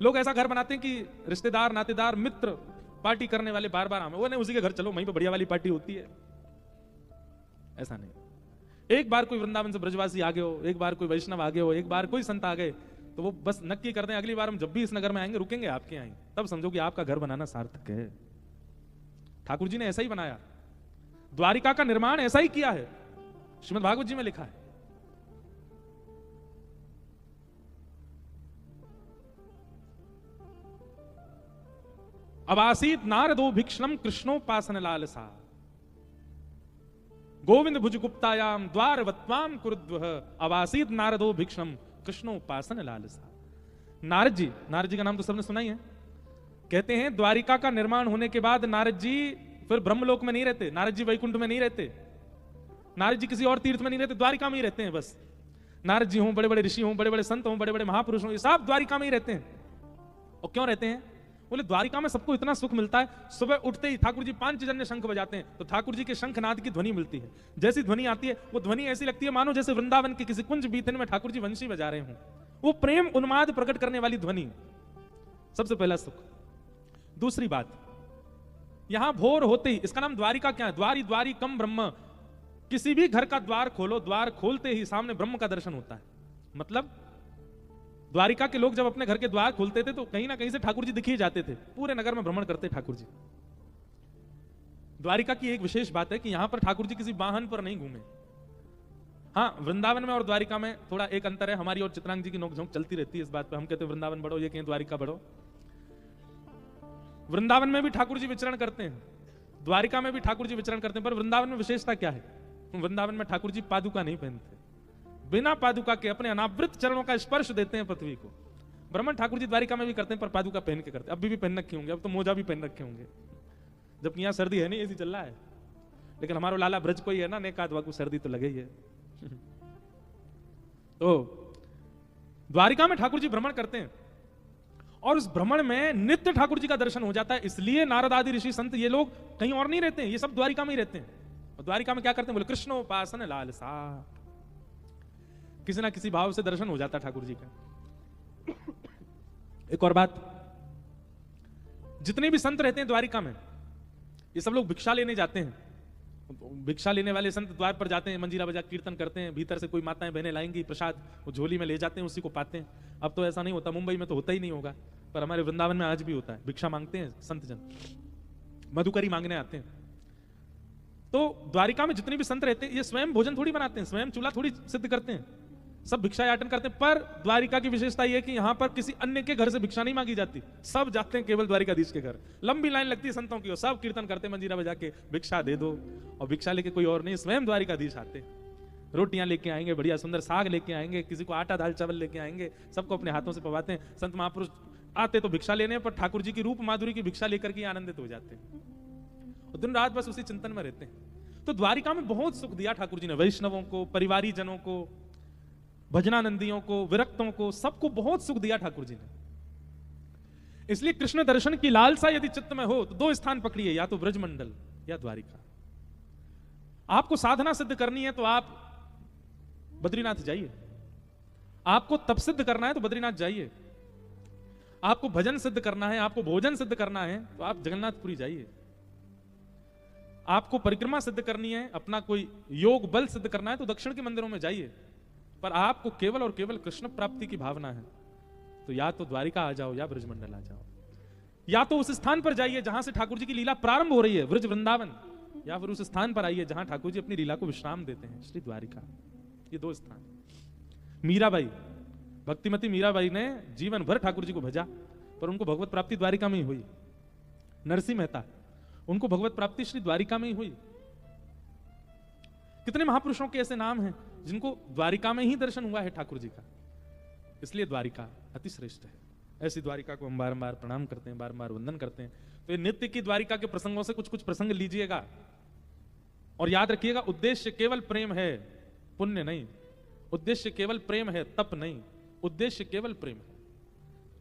लोग ऐसा घर बनाते हैं कि रिश्तेदार, नातेदार, मित्र पार्टी करने वाले बार बार आवे, वो नहीं उसी के घर चलो, वहीं पे बढ़िया वाली पार्टी होती है। ऐसा नहीं, एक बार कोई वृंदावन से ब्रजवासी आ गए हो, एक बार कोई वैष्णव आ गए हो, एक बार कोई संत आ गए, तो वो बस नक्की करते हैं अगली बार हम जब भी इस नगर में आएंगे रुकेंगे आपके यहाँ, तब समझो कि आपका घर बनाना सार्थक है। ठाकुर जी ने ऐसा ही बनाया, द्वारिका का निर्माण ऐसा ही किया है, श्रीमद् भागवत जी में लिखा है। अवासीत नारदो भिक्षणम कृष्णोपासन लालसा, गोविंद भुज गुप्तायाम द्वारवत्वाम कुरुद्वह, अवासीत नारदो भिक्षणम कृष्णोपासन लालसा। नारद जी का नाम तो सबने सुना ही है। कहते हैं द्वारिका का निर्माण होने के बाद नारद जी फिर ब्रह्मलोक में नहीं रहते, नारद जी वैकुंठ में नहीं रहते, नारद जी किसी और तीर्थ में नहीं रहते, द्वारिका में ही रहते हैं बस। नारद जी हों, बड़े बड़े ऋषि हों, बड़े बड़े संत हों, बड़े बड़े महापुरुष हों, ये सब द्वारिका में ही रहते हैं। और क्यों रहते हैं? बोले द्वारिका में सबको इतना सुख मिलता है, सुबह उठते ही ठाकुर जी पांचजन्य शंख बजाते हैं तो ठाकुर जी के शंखनाद की ध्वनि मिलती है। जैसी ध्वनि आती है वो ध्वनि ऐसी लगती है मानो जैसे वृंदावन के किसी कुंज बीथन में ठाकुर जी वंशी बजा रहे हों। वो प्रेम उन्माद प्रकट करने वाली ध्वनि, सबसे पहला सुख। दूसरी बात, यहां भोर होते ही, इसका नाम द्वारिका क्या है? द्वारी द्वारी कम ब्रह्म। किसी भी घर का द्वार खोलो, द्वार खोलते ही सामने ब्रह्म का दर्शन होता है। मतलब द्वारिका के लोग जब अपने घर के द्वार खोलते थे तो कहीं ना कहीं से ठाकुर जी दिख ही जाते थे, पूरे नगर में भ्रमण करते ठाकुर जी। द्वारिका की एक विशेष बात है कि यहां पर ठाकुर जी किसी वाहन पर नहीं घूमे। हाँ, वृंदावन में और द्वारिका में थोड़ा एक अंतर है, हमारी और चित्रांग जी की नोकझोंक चलती रहती है इस बात पे। हम कहते हैं वृंदावन बढ़ो, ये कहें द्वारिका बढ़ो। वृंदावन में भी ठाकुर जी विचरण करते हैं, द्वारिका में भी ठाकुर जी विचरण करते हैं, पर वृंदावन में विशेषता क्या है? वृंदावन में ठाकुर जी पादुका नहीं पहनते, बिना पादुका के अपने अनावृत चरणों का स्पर्श देते हैं पृथ्वी को। भ्रमण ठाकुर जी द्वारिका में भी करते हैं पर पादुका पहन के करते हैं। अभी भी पहन रखे होंगे, अब तो मोजा भी पहन रखे होंगे, जबकि यहाँ सर्दी है नहीं, ऐसी चल रहा है। लेकिन हमारा लाला ब्रज कोई है ना, नेकादवा को सर्दी तो लगे ही है। तो द्वारिका में ठाकुर जी भ्रमण करते हैं और उस भ्रमण में नित्य ठाकुर जी का दर्शन हो जाता है। इसलिए नारद आदि ऋषि संत ये लोग कहीं और नहीं रहते हैं, ये सब द्वारिका में ही रहते हैं। और द्वारिका में क्या करते हैं? बोले कृष्णोपासन लालसा, किसी ना किसी भाव से दर्शन हो जाता ठाकुर जी का। एक और बात, जितने भी संत रहते हैं द्वारिका में, ये सब लोग भिक्षा लेने जाते हैं। भिक्षा लेने वाले संत द्वार पर जाते हैं, मंजीरा बजा कीर्तन करते हैं, भीतर से कोई माताएं बहनें लाएंगी प्रसाद, वो झोली में ले जाते हैं, उसी को पाते हैं। अब तो ऐसा नहीं होता, मुंबई में तो होता ही नहीं होगा, पर हमारे वृंदावन में आज भी होता है। भिक्षा मांगते हैं संत जन, मधुकरी मांगने आते हैं। तो द्वारिका में जितने भी संत रहते हैं ये स्वयं भोजन थोड़ी बनाते हैं, स्वयं चूल्हा थोड़ी सिद्ध करते हैं, सब भिक्षा याटन करते हैं। पर द्वारिका की विशेषता यह है कि यहां पर किसी अन्य के घर से भिक्षा नहीं मांगी जाती, सब जाते हैं केवल द्वारिकाधीश के घर। लंबी लाइन लगती है संतों की, सब कीर्तन करते हैं मंजीरा बजा के, भिक्षा दे दो। और भिक्षा लेके कोई और नहीं, स्वयं द्वारिकाधीश आते, रोटियां लेके आएंगे, बढ़िया सुंदर साग लेके आएंगे, किसी को आटा दाल चावल लेके आएंगे, सबको अपने हाथों से पवाते हैं। संत महापुरुष आते तो भिक्षा लेने, पर ठाकुर जी की रूप माधुरी की भिक्षा लेकर के आनंदित हो जाते हैं और दिन रात बस उसी चिंतन में रहते हैं। तो द्वारिका में बहुत सुख दिया ठाकुर जी ने, वैष्णवों को, परिवारी जनों को, भजनानंदियों को, विरक्तों को, सबको बहुत सुख दिया ठाकुर जी ने। इसलिए कृष्ण दर्शन की लालसा यदि चित्त में हो तो दो स्थान पकड़िए, या तो ब्रजमंडल या द्वारिका। आपको साधना सिद्ध करनी है तो आप बद्रीनाथ जाइए, आपको तप सिद्ध करना है तो बद्रीनाथ जाइए, आपको भजन सिद्ध करना है, आपको भोजन सिद्ध करना है तो आप जगन्नाथपुरी जाइए, आपको परिक्रमा सिद्ध करनी है, अपना कोई योग बल सिद्ध करना है तो दक्षिण के मंदिरों में जाइए। पर आपको केवल और केवल कृष्ण प्राप्ति की भावना है तो या तो द्वारिका आ जाओ या ब्रजमंडल आ जाओ, या तो उस स्थान पर जाइए जहां से ठाकुर जी की लीला प्रारंभ हो रही है, ब्रज वृंदावन, या फिर उस स्थान पर आइए जहां ठाकुर जी अपनी लीला को विश्राम देते हैं, श्री द्वारिका। ये दो स्थान। मीराबाई, भक्तिमती मीराबाई ने जीवन भर ठाकुर जी को भजा, पर उनको भगवत प्राप्ति द्वारिका में ही हुई। नरसिंह मेहता, उनको भगवत प्राप्ति श्री द्वारिका में ही हुई। कितने महापुरुषों के ऐसे नाम हैं जिनको द्वारिका में ही दर्शन हुआ है ठाकुर जी का। इसलिए द्वारिका अति श्रेष्ठ है। ऐसी द्वारिका को हम बारंबार प्रणाम करते हैं, बारंबार वंदन करते हैं। तो ये नित्य की द्वारिका के प्रसंगों से कुछ कुछ प्रसंग लीजिएगा और याद रखिएगा, उद्देश्य केवल प्रेम है, पुण्य नहीं। उद्देश्य केवल प्रेम है, तप नहीं। उद्देश्य केवल प्रेम है।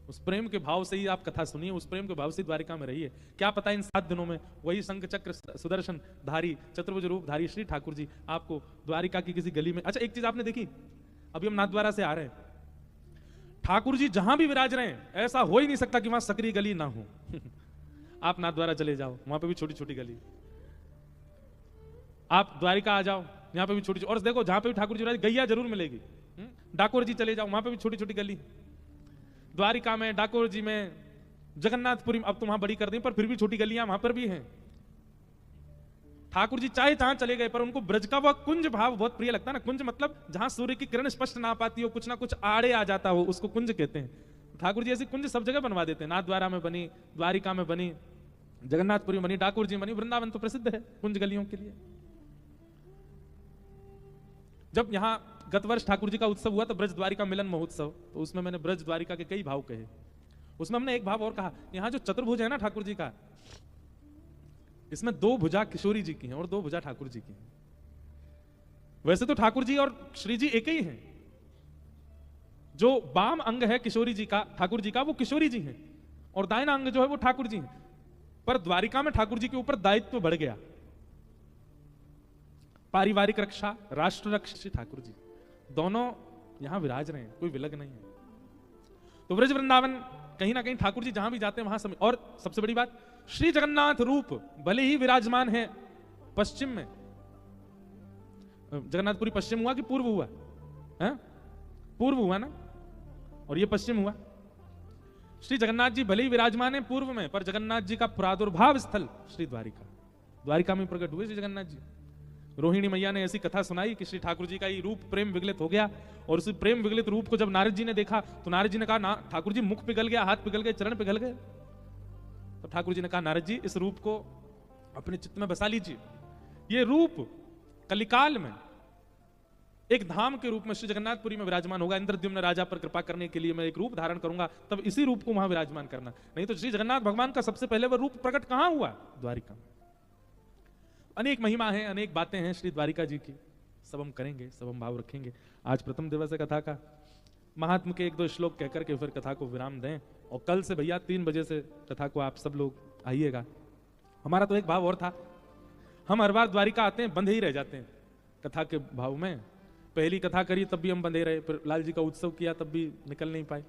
उस प्रेम के भाव से ही आप कथा सुनिए, उस प्रेम के भाव से द्वारिका में रहिए। क्या पता इन 7 दिनों में वही शंख चक्र सुदर्शन धारी चतुर्भुज रूप धारी श्री ठाकुर जी आपको द्वारिका की किसी गली में। अच्छा, एक चीज आपने देखी, अभी हम नाथद्वारा से आ रहे हैं, ठाकुर जी जहां भी विराज रहे हैं ऐसा हो ही नहीं सकता कि वहां सकरी गली ना हो। आप नाथद्वारा चले जाओ, वहां पे भी छोटी छोटी गली। आप द्वारिका आ जाओ, यहाँ पे भी छोटी, और देखो जहां पे भी ठाकुर जी विराज गैया जरूर मिलेगी। डाकोर जी चले जाओ, वहां पे भी छोटी छोटी गली। द्वारिका में, डाकोर जी में, जगन्नाथपुरी अब तो वहां बड़ी कर दी, पर फिर भी छोटी गलियां वहां पर भी हैं। ठाकुर जी चाहे जहां चले गए, पर उनको ब्रज का वह कुंज भाव बहुत प्रिय लगता है ना। कुंज मतलब जहां सूर्य की किरण स्पष्ट ना पाती हो, कुछ ना कुछ आड़े आ जाता हो, उसको कुंज कहते हैं। ठाकुर जी ऐसी कुंज सब जगह बनवा देते हैं। नाथद्वारा में बनी, द्वारिका में बनी, जगन्नाथपुरी में बनी, डाकोर जी में बनी, वृंदावन तो प्रसिद्ध है कुंज गलियों के लिए। जब यहां गत वर्ष ठाकुर जी का उत्सव हुआ तो ब्रज द्वारिका मिलन महोत्सव, तो उसमें मैंने ब्रज द्वारिका के कई भाव कहे। उसमें हमने एक भाव और कहा, यहाँ जो चतुर्भुज है ना ठाकुर जी का, इसमें 2 भुजा किशोरी जी की हैं और 2 भुजा ठाकुर जी की हैं। वैसे तो ठाकुर जी और श्री जी एक ही हैं। जो वाम अंग है किशोरी जी का, ठाकुर जी का, वो किशोरी जी हैं, और दाहिना अंग जो है वो ठाकुर जी हैं। पर द्वारिका में ठाकुर जी के ऊपर दायित्व बढ़ गया। पारिवारिक रक्षा, राष्ट्र रक्षा, ठाकुर जी दोनों यहां विराज रहे हैं, कोई विलग नहीं है। तो ब्रज वृंदावन कहीं ना कहीं ठाकुर जी जहां भी जाते हैं वहां समय। और सबसे बड़ी बात, श्री जगन्नाथ रूप भले ही विराजमान है पश्चिम में, जगन्नाथपुरी पश्चिम हुआ कि पूर्व हुआ है? पूर्व हुआ ना, और ये पश्चिम हुआ। श्री जगन्नाथ जी भले ही विराजमान है पूर्व में, पर जगन्नाथ जी का प्रादुर्भाव स्थल श्री द्वारिका, द्वारिका में प्रकट हुए श्री जगन्नाथ जी। रोहिणी मैया ने ऐसी कथा सुनाई कि श्री ठाकुर जी का ये रूप प्रेम विगलित हो गया, और उस प्रेम विगलित रूप को जब नारद जी ने देखा तो नारद जी ने कहा, ना ठाकुर जी मुख पिघल गया, हाथ पिघल गए, चरण पिघल गए। तो ठाकुर जी ने कहा, नारद जी इस रूप को अपने चित्त में बसा लीजिए। ये रूप कलिकाल में एक धाम के रूप में श्री जगन्नाथपुरी में विराजमान होगा। इंद्रद्युम्न राजा पर कृपा करने के लिए मैं एक रूप धारण करूंगा, तब इसी रूप को वहां विराजमान करना। नहीं तो श्री जगन्नाथ भगवान का सबसे पहले वह रूप प्रकट कहां हुआ? द्वारिका। अनेक महिमा है, अनेक बातें हैं श्री द्वारिका जी की, सब हम करेंगे, सब हम भाव रखेंगे। आज प्रथम दिवस है कथा का, महात्म के 1-2 श्लोक कहकर के फिर कथा को विराम दें। और कल से भैया 3 बजे से कथा को आप सब लोग आइएगा। हमारा तो एक भाव और था, हम हर बार द्वारिका आते हैं बंधे ही रह जाते हैं कथा के भाव में। पहली कथा करी तब भी हम बंधे रहे, फिर लाल जी का उत्सव किया तब भी निकल नहीं पाए।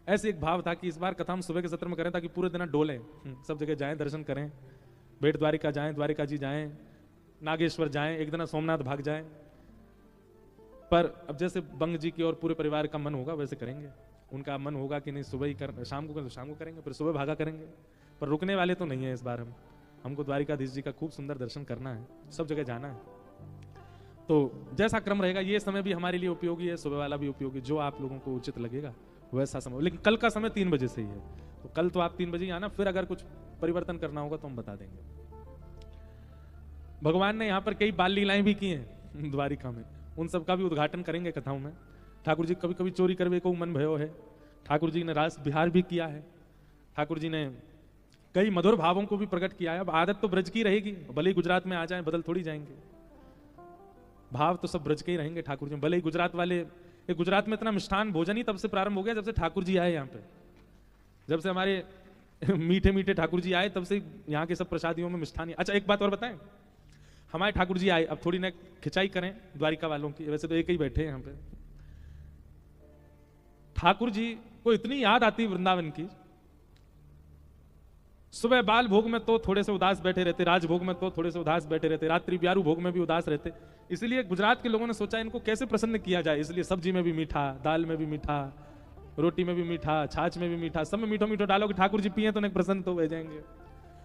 ऐसे एक भाव था कि इस बार कथा हम सुबह के सत्र में करें ताकि पूरे दिन डोलें, सब जगह जाएं, दर्शन करें, बेट द्वारिका जाएं, द्वारिका जी जाएं, नागेश्वर जाएं, एक दिन सोमनाथ भाग जाएं। पर अब जैसे बंग जी की और पूरे परिवार का मन होगा वैसे करेंगे। उनका मन होगा कि नहीं सुबह ही शाम को करेंगे, फिर सुबह भागा करेंगे। पर रुकने वाले तो नहीं है इस बार हमको द्वारिकाधीश जी का खूब सुंदर दर्शन करना है, सब जगह जाना है। तो जैसा क्रम रहेगा, ये समय भी हमारे लिए उपयोगी है, सुबह वाला भी उपयोगी, जो आप लोगों को उचित लगेगा वैसा समय। लेकिन कल का समय 3 बजे से ही है, तो कल तो आप 3 बजे ही आना, फिर अगर कुछ परिवर्तन करना होगा तो हम बता देंगे। भगवान ने यहाँ पर कई बाल लीलाएं भी की हैं द्वारिका में, उन सब का भी उद्घाटन करेंगे कथाओं में। ठाकुर जी कभी कभी चोरी करवे को मन भयो है, ठाकुर जी ने रास बिहार भी किया है, ठाकुर जी ने कई मधुर भावों को भी प्रकट किया है। अब आदत तो ब्रज की रहेगी, भले ही गुजरात में आ जाए बदल थोड़ी जाएंगे, भाव तो सब ब्रज के ही रहेंगे ठाकुर जी। भले ही गुजरात वाले, गुजरात में इतना मिष्ठान भोजन ही तब से प्रारंभ हो गया जब से ठाकुर जी आए यहाँ पे। जब से हमारे मीठे मीठे ठाकुर जी आए, तब से यहाँ के सब प्रसादियों में मिष्ठान। अच्छा एक बात और बताएं, हमारे ठाकुर जी आए, अब थोड़ी ना खिंचाई करें द्वारिका वालों की, वैसे तो एक ही बैठे हैं यहाँ पे। ठाकुर जी को इतनी याद आती वृंदावन की, सुबह बाल भोग में तो थोड़े से उदास बैठे रहते, राजभोग में तो थोड़े से उदास बैठे रहते, रात्रि ब्यारू भोग में भी उदास रहते। इसलिए गुजरात के लोगों ने सोचा इनको कैसे प्रसन्न किया जाए, इसलिए सब्जी में भी मीठा, दाल में भी मीठा, रोटी में भी मीठा, छाछ में भी मीठा, सब में मीठो मीठो डालो कि ठाकुर जी पिए तो नहीं प्रसन्न तो हो जाएंगे।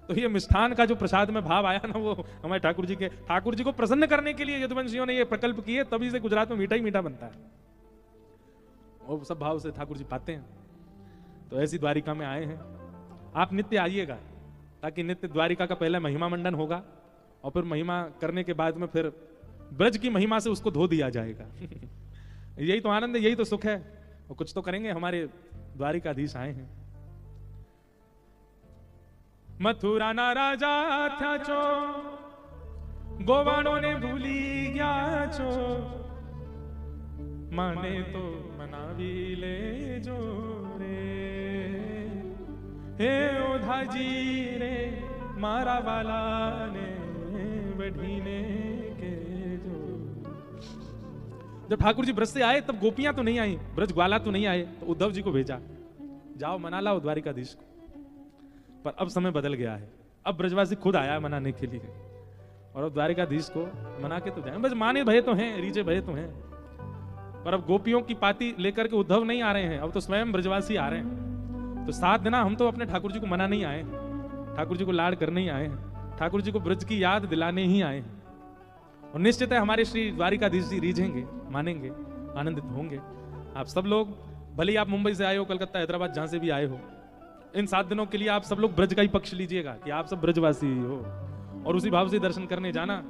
तो ये मिष्ठान का जो प्रसाद में भाव आया ना, वो हमारे ठाकुर जी को प्रसन्न करने के लिए यदुवंशियों ने ये प्रकल्प किए, तभी से गुजरात में मीठा ही मीठा बनता है। वो सब भाव से ठाकुर जी पाते हैं। तो ऐसी द्वारिका में आए हैं, आप नित्य आइएगा, ताकि नित्य द्वारिका का पहले महिमा मंडन होगा और फिर महिमा करने के बाद में फिर ब्रज की महिमा से उसको धो दिया जाएगा। यही तो आनंद है, यही तो सुख है, और कुछ तो करेंगे। हमारे द्वारिकाधीश आए हैं। मथुरा ना राजा था चो, गोवाणों ने भूली गया चो, माने तो मनावी ले जो रे, हे ओधा जी रे मारा वाला ने बढ़ीने के जो। जब ठाकुर जी ब्रज से आए तब गोपियां तो नहीं आई, ब्रज ग्वाला तो नहीं आए, तो उद्धव जी को भेजा, जाओ मना लाओ द्वारिकाधीश को। पर अब समय बदल गया है, अब ब्रजवासी खुद आया है मनाने के लिए, और अब द्वारिकाधीश को मना के तो जाए। बस माने भय तो हैं, रीझे भय तो हैं, पर अब गोपियों की पाती लेकर के उद्धव नहीं आ रहे हैं, अब तो स्वयं ब्रजवासी आ रहे हैं। तो साथ देना, हम तो अपने ठाकुर जी को मना नहीं आए, ठाकुर जी को लाड करने ही आए हैं, ठाकुर जी को ब्रज की याद दिलाने ही आए हैं। और निश्चित है हमारे श्री द्वारिकाधीश जी रीझेंगे, मानेंगे, आनंदित होंगे। आप सब लोग, भले ही आप मुंबई से आए हो, कलकत्ता, हैदराबाद, जहां से भी आए हो, इन 7 दिनों के लिए आप सब लोग ब्रज का ही पक्ष लीजिएगा कि आप सब ब्रजवासी हो, और उसी भाव से दर्शन करने जाना।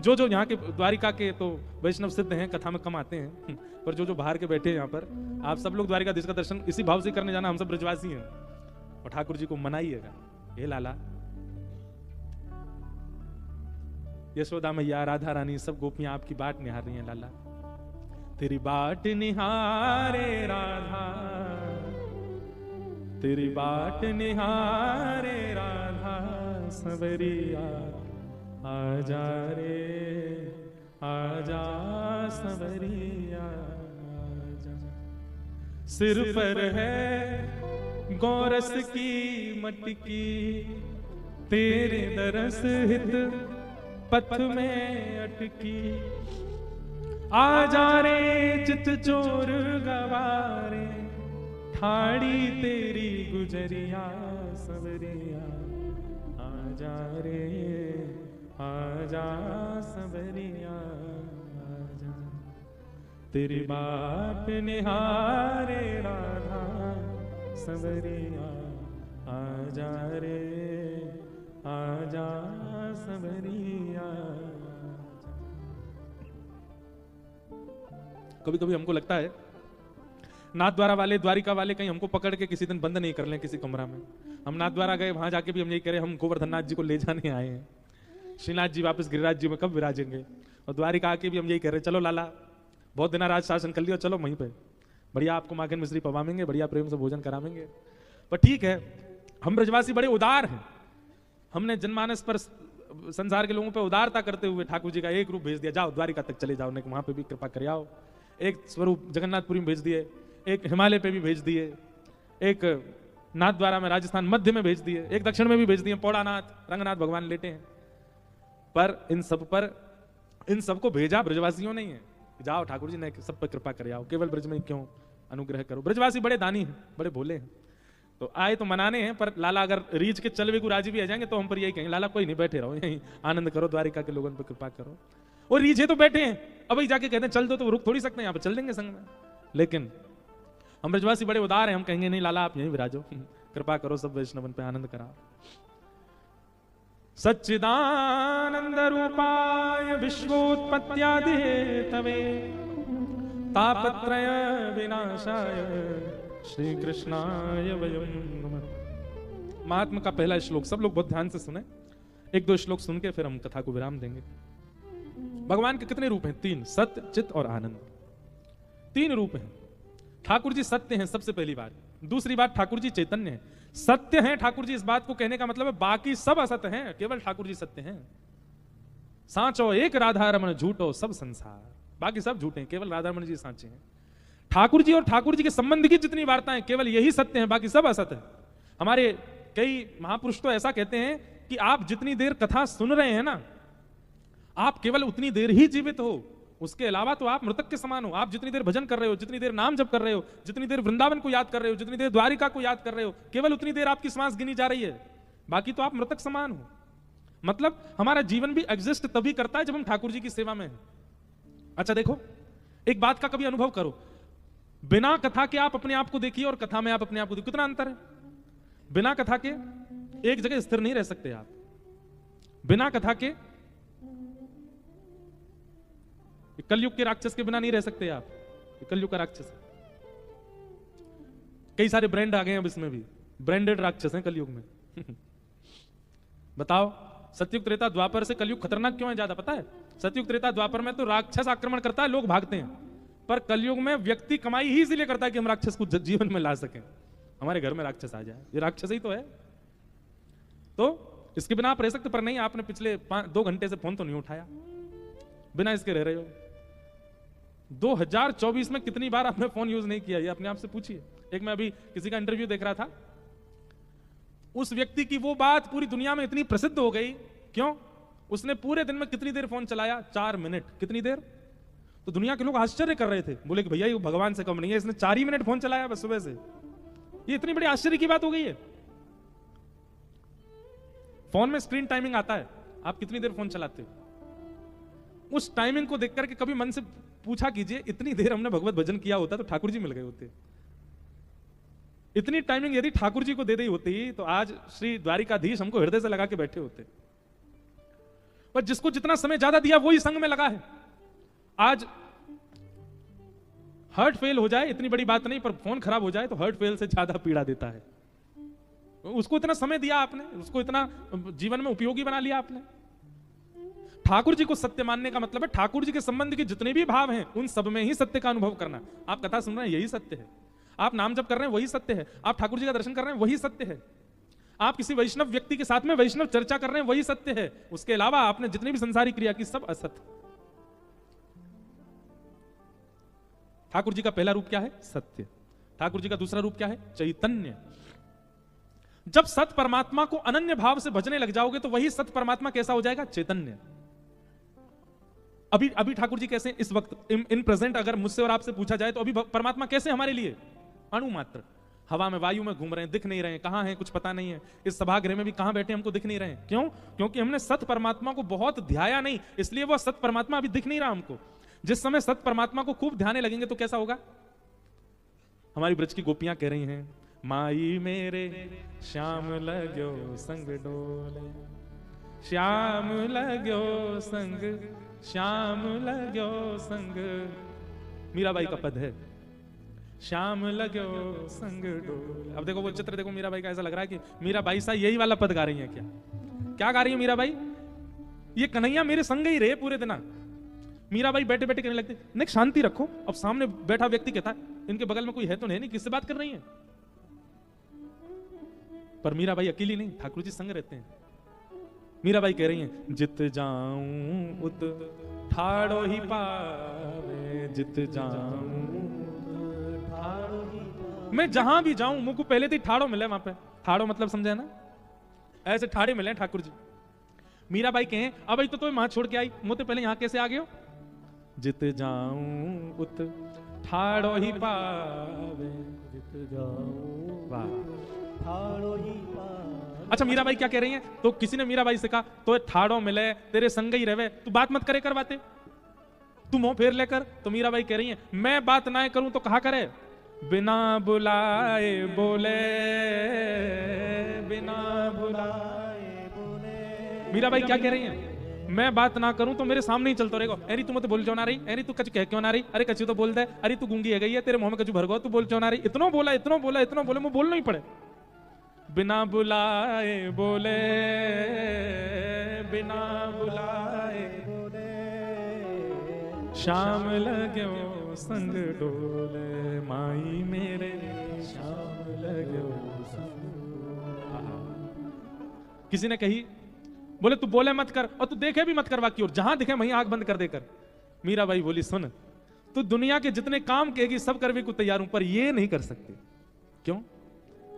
जो जो यहाँ के द्वारिका के तो वैष्णव सिद्ध हैं, कथा में कम आते हैं, पर जो जो बाहर के बैठे हैं यहाँ पर, आप सब लोग द्वारिकाधीश का दर्शन इसी भाव से करने जाना। हम सब ब्रजवासी हैं, और ठाकुर जी को मनाइएगा। हे लाला, यशोदा मैया, राधा रानी, सब गोपियां आपकी बाट निहार रही हैं। लाला तेरी बाट निहारे राधा, तेरी बाट निहारे राधा, सवरिया आजा रे आजा, सवरिया आजा। सिर पर है गौरस की मटकी, तेरे दरस हित पथ में अटकी, आजा रे चित चोर गवारे, ठाड़ी तेरी गुजरिया, सवरिया आजा रे आजा, सवरिया आजा। तेरी बाट निहारे राधा, सवरिया आजा रे आजा, सवरिया। कभी कभी हमको लगता है नाथद्वारा वाले, द्वारिका वाले कहीं हमको पकड़ के किसी दिन बंद नहीं कर लें किसी कमरा में। हम नाथद्वारा गए, वहां जाके भी हम यही कह रहे, हम गोवर्धननाथ जी को ले जाने आए हैं, श्रीनाथ जी वापस गिरिराज जी में कब विराजेंगे। और द्वारिका आके भी हम यही कह रहे, चलो लाला बहुत दिन राज शासन कर लिया, चलो वहीं पे बढ़िया आपको माखन मिश्री पवाएंगे, बढ़िया प्रेम से भोजन करावेंगे। पर ठीक है, हम ब्रजवासी बड़े उदार हैं, हमने जनमानस पर, संसार के लोगों पर उदारता करते हुए ठाकुर जी का एक रूप भेज दिया, जाओ द्वारिका तक चले जाओ, वहां पे भी कृपा कर आओ। एक स्वरूप जगन्नाथपुरी में भेज दिए, एक हिमालय पे भी भेज दिए, एक नाथद्वारा में राजस्थान मध्य में भेज दिए, एक दक्षिण में भी भेज दिए, पौड़ानाथ रंगनाथ भगवान लेटे हैं। पर इन सबको भेजा ब्रजवासियों नहीं है, जाओ ठाकुर जी ने सब पर कृपा कर आओ, केवल ब्रज में क्यों अनुग्रह करो। ब्रजवासी बड़े दानी हैं, बड़े भोले हैं, तो आए तो मनाने हैं, पर लाला अगर रीच के चलवे को राजी भी आ जाएंगे तो हम पर यही कहेंगे, लाला कोई नहीं, बैठे रहो यहीं, आनंद करो, द्वारिका के लोगों पर कृपा करो। और रीझे तो बैठे हैं, अब जाके कहते हैं चल दो, तो रुक थोड़ी सकते हैं, यहाँ पे चल देंगे संग में। लेकिन हम ब्रजवासी बड़े उदार हैं, हम कहेंगे नहीं लाला आप यहीं विराजो, कृपा करो, सब वैष्णवन पे आनंद कराओ। सच्चिदानंद रूपाय विश्वोत्पत्त्यादि हेतवे, तापत्रय विनाशाय श्री कृष्णाय वयं नमः। महात्मा का पहला श्लोक सब लोग बहुत ध्यान से सुने, 1-2 श्लोक सुन के फिर हम कथा को विराम देंगे। भगवान के कितने रूप हैं? 3, सत्य, चित और आनंद। 3 रूप हैं। ठाकुर जी सत्य हैं सबसे पहली बात, दूसरी बात, ठाकुर जी चैतन्य है, सत्य है ठाकुर जी। इस बात को कहने का मतलब है बाकी सब असत्य हैं, केवल ठाकुर जी सत्य हैं। सांचो एक राधा रमन झूठो सब संसार, बाकी सब झूठे हैं, केवल राधा रमन जी सांचे हैं। ठाकुर जी और ठाकुर जी के संबंध की जितनी वार्ताएं केवल यही सत्य हैं, बाकी सब असत्य है। हमारे कई महापुरुष तो ऐसा कहते हैं कि आप जितनी देर कथा सुन रहे हैं ना, आप केवल उतनी देर ही जीवित हो, उसके अलावा तो आप मृतक के समान हो। आप जितनी देर भजन कर रहे हो, जितनी देर नाम जप कर रहे हो, जितनी देर वृंदावन को याद कर रहे हो, जितनी देर द्वारिका को याद कर रहे हो, केवल उतनी देर आपकी सांस गिनी जा रही है, बाकी तो आप मृतक समान हो। मतलब हमारा जीवन भी एग्जिस्ट तभी करता है जब हम ठाकुर जी की सेवा में हैं। अच्छा देखो, एक बात का कभी अनुभव करो, बिना कथा के आप अपने आप को देखिए और कथा में आप अपने आप को देखिए, कितना अंतर है। बिना कथा के एक जगह स्थिर नहीं रह सकते आप, बिना कथा के कलयुग के राक्षस के बिना नहीं रह सकते आप। कलयुग का राक्षस है, कई सारे ब्रांड आ गए हैं अब इसमें भी, ब्रांडेड राक्षस हैं कलयुग में। बताओ, सतयुग त्रेता द्वापर से कलयुग खतरनाक क्यों है ज्यादा, पता है? सतयुग त्रेता द्वापर में तो राक्षस आक्रमण करता है, लोग भागते हैं, पर कलयुग में व्यक्ति कमाई ही इसीलिए करता है कि हम राक्षस को जीवन में ला सकें, हमारे घर में राक्षस आ जाए। ये राक्षस ही तो है। तो इसके बिना आप रह सकते, पर नहीं, आपने पिछले 2 घंटे से फोन तो नहीं उठाया, बिना इसके रह रहे हो। 2024 में कितनी बार आपने फोन यूज नहीं किया, ये अपने आप से पूछिए। एक मैं अभी किसी का इंटरव्यू देख रहा था, उस व्यक्ति की वो बात पूरी दुनिया में इतनी प्रसिद्ध हो गई, क्यों? उसने पूरे दिन में कितनी देर फोन चलाया? 4 मिनट। कितनी देर? तो दुनिया के लोग आश्चर्य कर रहे थे, बोले कि भैया ये भगवान से कम नहीं है, इसने 4 ही मिनट फोन चलाया बस सुबह से। ये इतनी बड़ी आश्चर्य की बात हो गई है। फोन में स्क्रीन टाइमिंग आता है, आप कितनी देर फोन चलाते हो, उस टाइमिंग को देख करके कभी मन से पूछा कीजिए, इतनी देर हमने भगवत भजन किया होता तो ठाकुर जी मिल गए होते। इतनी टाइमिंग यदि ठाकुर जी को दे दी होती तो आज श्री द्वारिकाधीश हमको हृदय से लगा के बैठे होते। पर जिसको जितना समय ज्यादा दिया वही संग में लगा है। आज हार्ट फेल हो जाए इतनी बड़ी बात नहीं, पर फोन खराब हो जाए तो हार्ट फेल से ज्यादा पीड़ा देता है। उसको इतना समय दिया आपने, उसको इतना जीवन में उपयोगी बना लिया आपने। ठाकुर जी को सत्य मानने का मतलब है ठाकुर जी के संबंध के जितने भी भाव हैं उन सब में ही सत्य का अनुभव करना। आप कथा सुन रहे हैं, यही सत्य है। आप नाम जप कर रहे हैं, वही सत्य है। आप ठाकुर जी का दर्शन कर रहे हैं, वही सत्य है। आप किसी वैष्णव व्यक्ति के साथ में वैष्णव चर्चा कर रहे हैं, वही सत्य है। उसके अलावा आपने जितनी भी संसारी क्रिया की, सब असत्य। ठाकुर जी का पहला रूप क्या है? सत्य। ठाकुर जी का दूसरा रूप क्या है? चैतन्य। जब सत परमात्मा को अनन्य भाव से भजने लग जाओगे तो वही सत परमात्मा कैसा हो जाएगा? चैतन्य। अभी ठाकुर जी कैसे इस वक्त इन प्रेजेंट अगर मुझसे और आपसे पूछा जाए तो अभी परमात्मा कैसे हमारे लिए? अणु मात्र, हवा में वायु में घूम रहे हैं, दिख नहीं रहे हैं, कहां हैं कुछ पता नहीं है। इस सभागृह में भी कहां बैठे हमको दिख नहीं रहे हैं। क्यों? क्योंकि हमने सत परमात्मा को बहुत ध्याया नहीं, इसलिए वह सत परमात्मा अभी दिख नहीं रहा हमको। जिस समय सत परमात्मा को खूब ध्याने लगेंगे तो कैसा होगा? हमारी ब्रज की गोपियां कह रही हैं, माई मेरे श्याम लगो संग डोले, श्याम लगो संग, श्याम लगो संग। मीराबाई का पद है, श्याम लगो संग डोले। अब देखो वो चित्र देखो मीराबाई का, ऐसा लग रहा है कि मीराबाई सा यही वाला पद गा रही है। क्या गा रही है मीराबाई? ये कन्हैया मेरे संग ही रहे पूरे दिन। मीराबाई बैठे बैठे कहने लगती, नहीं शांति रखो। अब सामने बैठा व्यक्ति कहता है, इनके बगल में कोई है तो नहीं, किससे बात कर रही है? पर मीराबाई अकेली नहीं, ठाकुर जी संग रहते हैं। मीराबाई कह रही हैं, जित जाऊं उत ठाड़ो ही पावे, जित जाऊं ठाड़ो ही पावे। मैं जहां भी जाऊं मुझको पहले से ठाड़ो मिले वहां पे। ठाड़ो मतलब समझे ना, ऐसे ठाड़े मिले ठाकुर जी। मीराबाई कहें, अब तो वहां छोड़ के आई, मुझे पहले यहां कैसे आ गए हो? जित जाऊं उत ठाड़ो ही पावे, जित जाऊं वाह ठाड़ो ही पावे। अच्छा मीराबाई क्या कह रही हैं? तो किसी ने मीराबाई से कहा, तो ठाड़ो मिले तेरे संग ही रहे, तू बात मत करे कर बातें, तू मुंह फेर लेकर। तो मीराबाई कह रही हैं, मैं बात ना करूं तो कहा करे, बिना बुलाए बोले, बिना बुलाए बोले। मीराबाई क्या कह रही हैं? मैं बात ना करूं तो मेरे सामने ही चलता रहेगा। अरे तू मत बोल क्यों ना रही, अरे तू कच कह क्यों ना रही, अरे कचू तो बोल दे, अरे तू गूंगी है गई है, तेरे मुंह में कचू भर गो, तू बोल क्यों ना रही। इतना बोला इतना बोला इतना बोले, मुझे बोलना ही पड़े। बिना बुलाए बोले, बिना बुलाए बोले, शाम लगो संग डोले, माई मेरे श्याम किसी ने कही, बोले तू बोले मत कर और तू देखे भी मत कर बाकी, और जहां दिखे वहीं आंख बंद कर देकर। मीराबाई बोली सुन, तू दुनिया के जितने काम कहेगी सब करने को तैयार हूं, पर ये नहीं कर सकती। क्यों?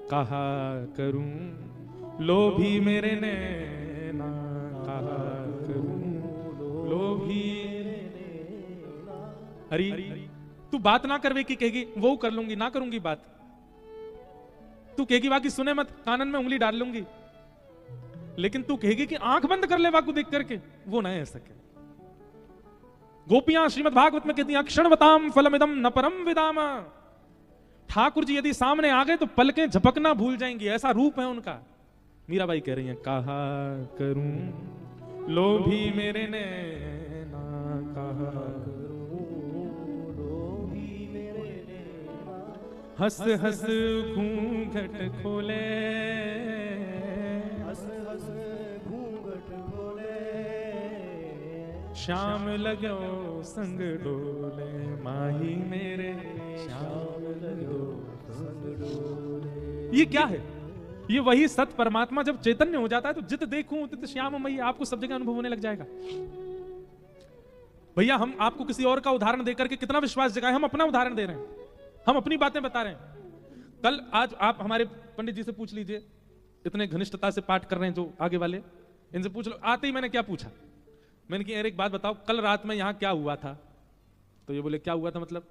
कहा करूं लोभी मेरे नैना, कहा करूं लोभी। अरे तू बात ना करवे की कहेगी, वो कर लूंगी, ना करूंगी बात। तू कहेगी बाकी सुने मत, कानन में उंगली डाल लूंगी, लेकिन तू कहेगी कि आंख बंद कर ले वाकू देख करके, वो ना ऐसा सके। गोपियां श्रीमद् भागवत में कहती हैं अक्षणवताम फलमिदम न परम विदाम। ठाकुर जी यदि सामने आ गए तो पलकें झपकना भूल जाएंगी, ऐसा रूप है उनका। मीराबाई कह रही हैं कहा करूं लोभी मेरे नैना, कहा करूं लोभी मेरे नैना, हंस हंस घूंघट खोले, हंस हंस घूंघट खोले, श्याम लगो संग डोले, माही मेरे श्याम लगो संग डोले। ये क्या है? ये वही सत परमात्मा जब चैतन्य हो जाता है तो जित देखूं तित श्याम मई, आपको सब जगह अनुभव होने लग जाएगा। भैया हम आपको किसी और का उदाहरण देकर के कितना विश्वास जगाए, हम अपना उदाहरण दे रहे हैं, हम अपनी बातें बता रहे हैं। कल आज आप हमारे पंडित जी से पूछ लीजिए, इतने घनिष्ठता से पाठ कर रहे हैं जो आगे वाले, इनसे पूछ लो। आते ही मैंने क्या पूछा, मैंने कहा एक बात बताओ, कल रात में यहां क्या हुआ था? तो ये बोले क्या हुआ था मतलब?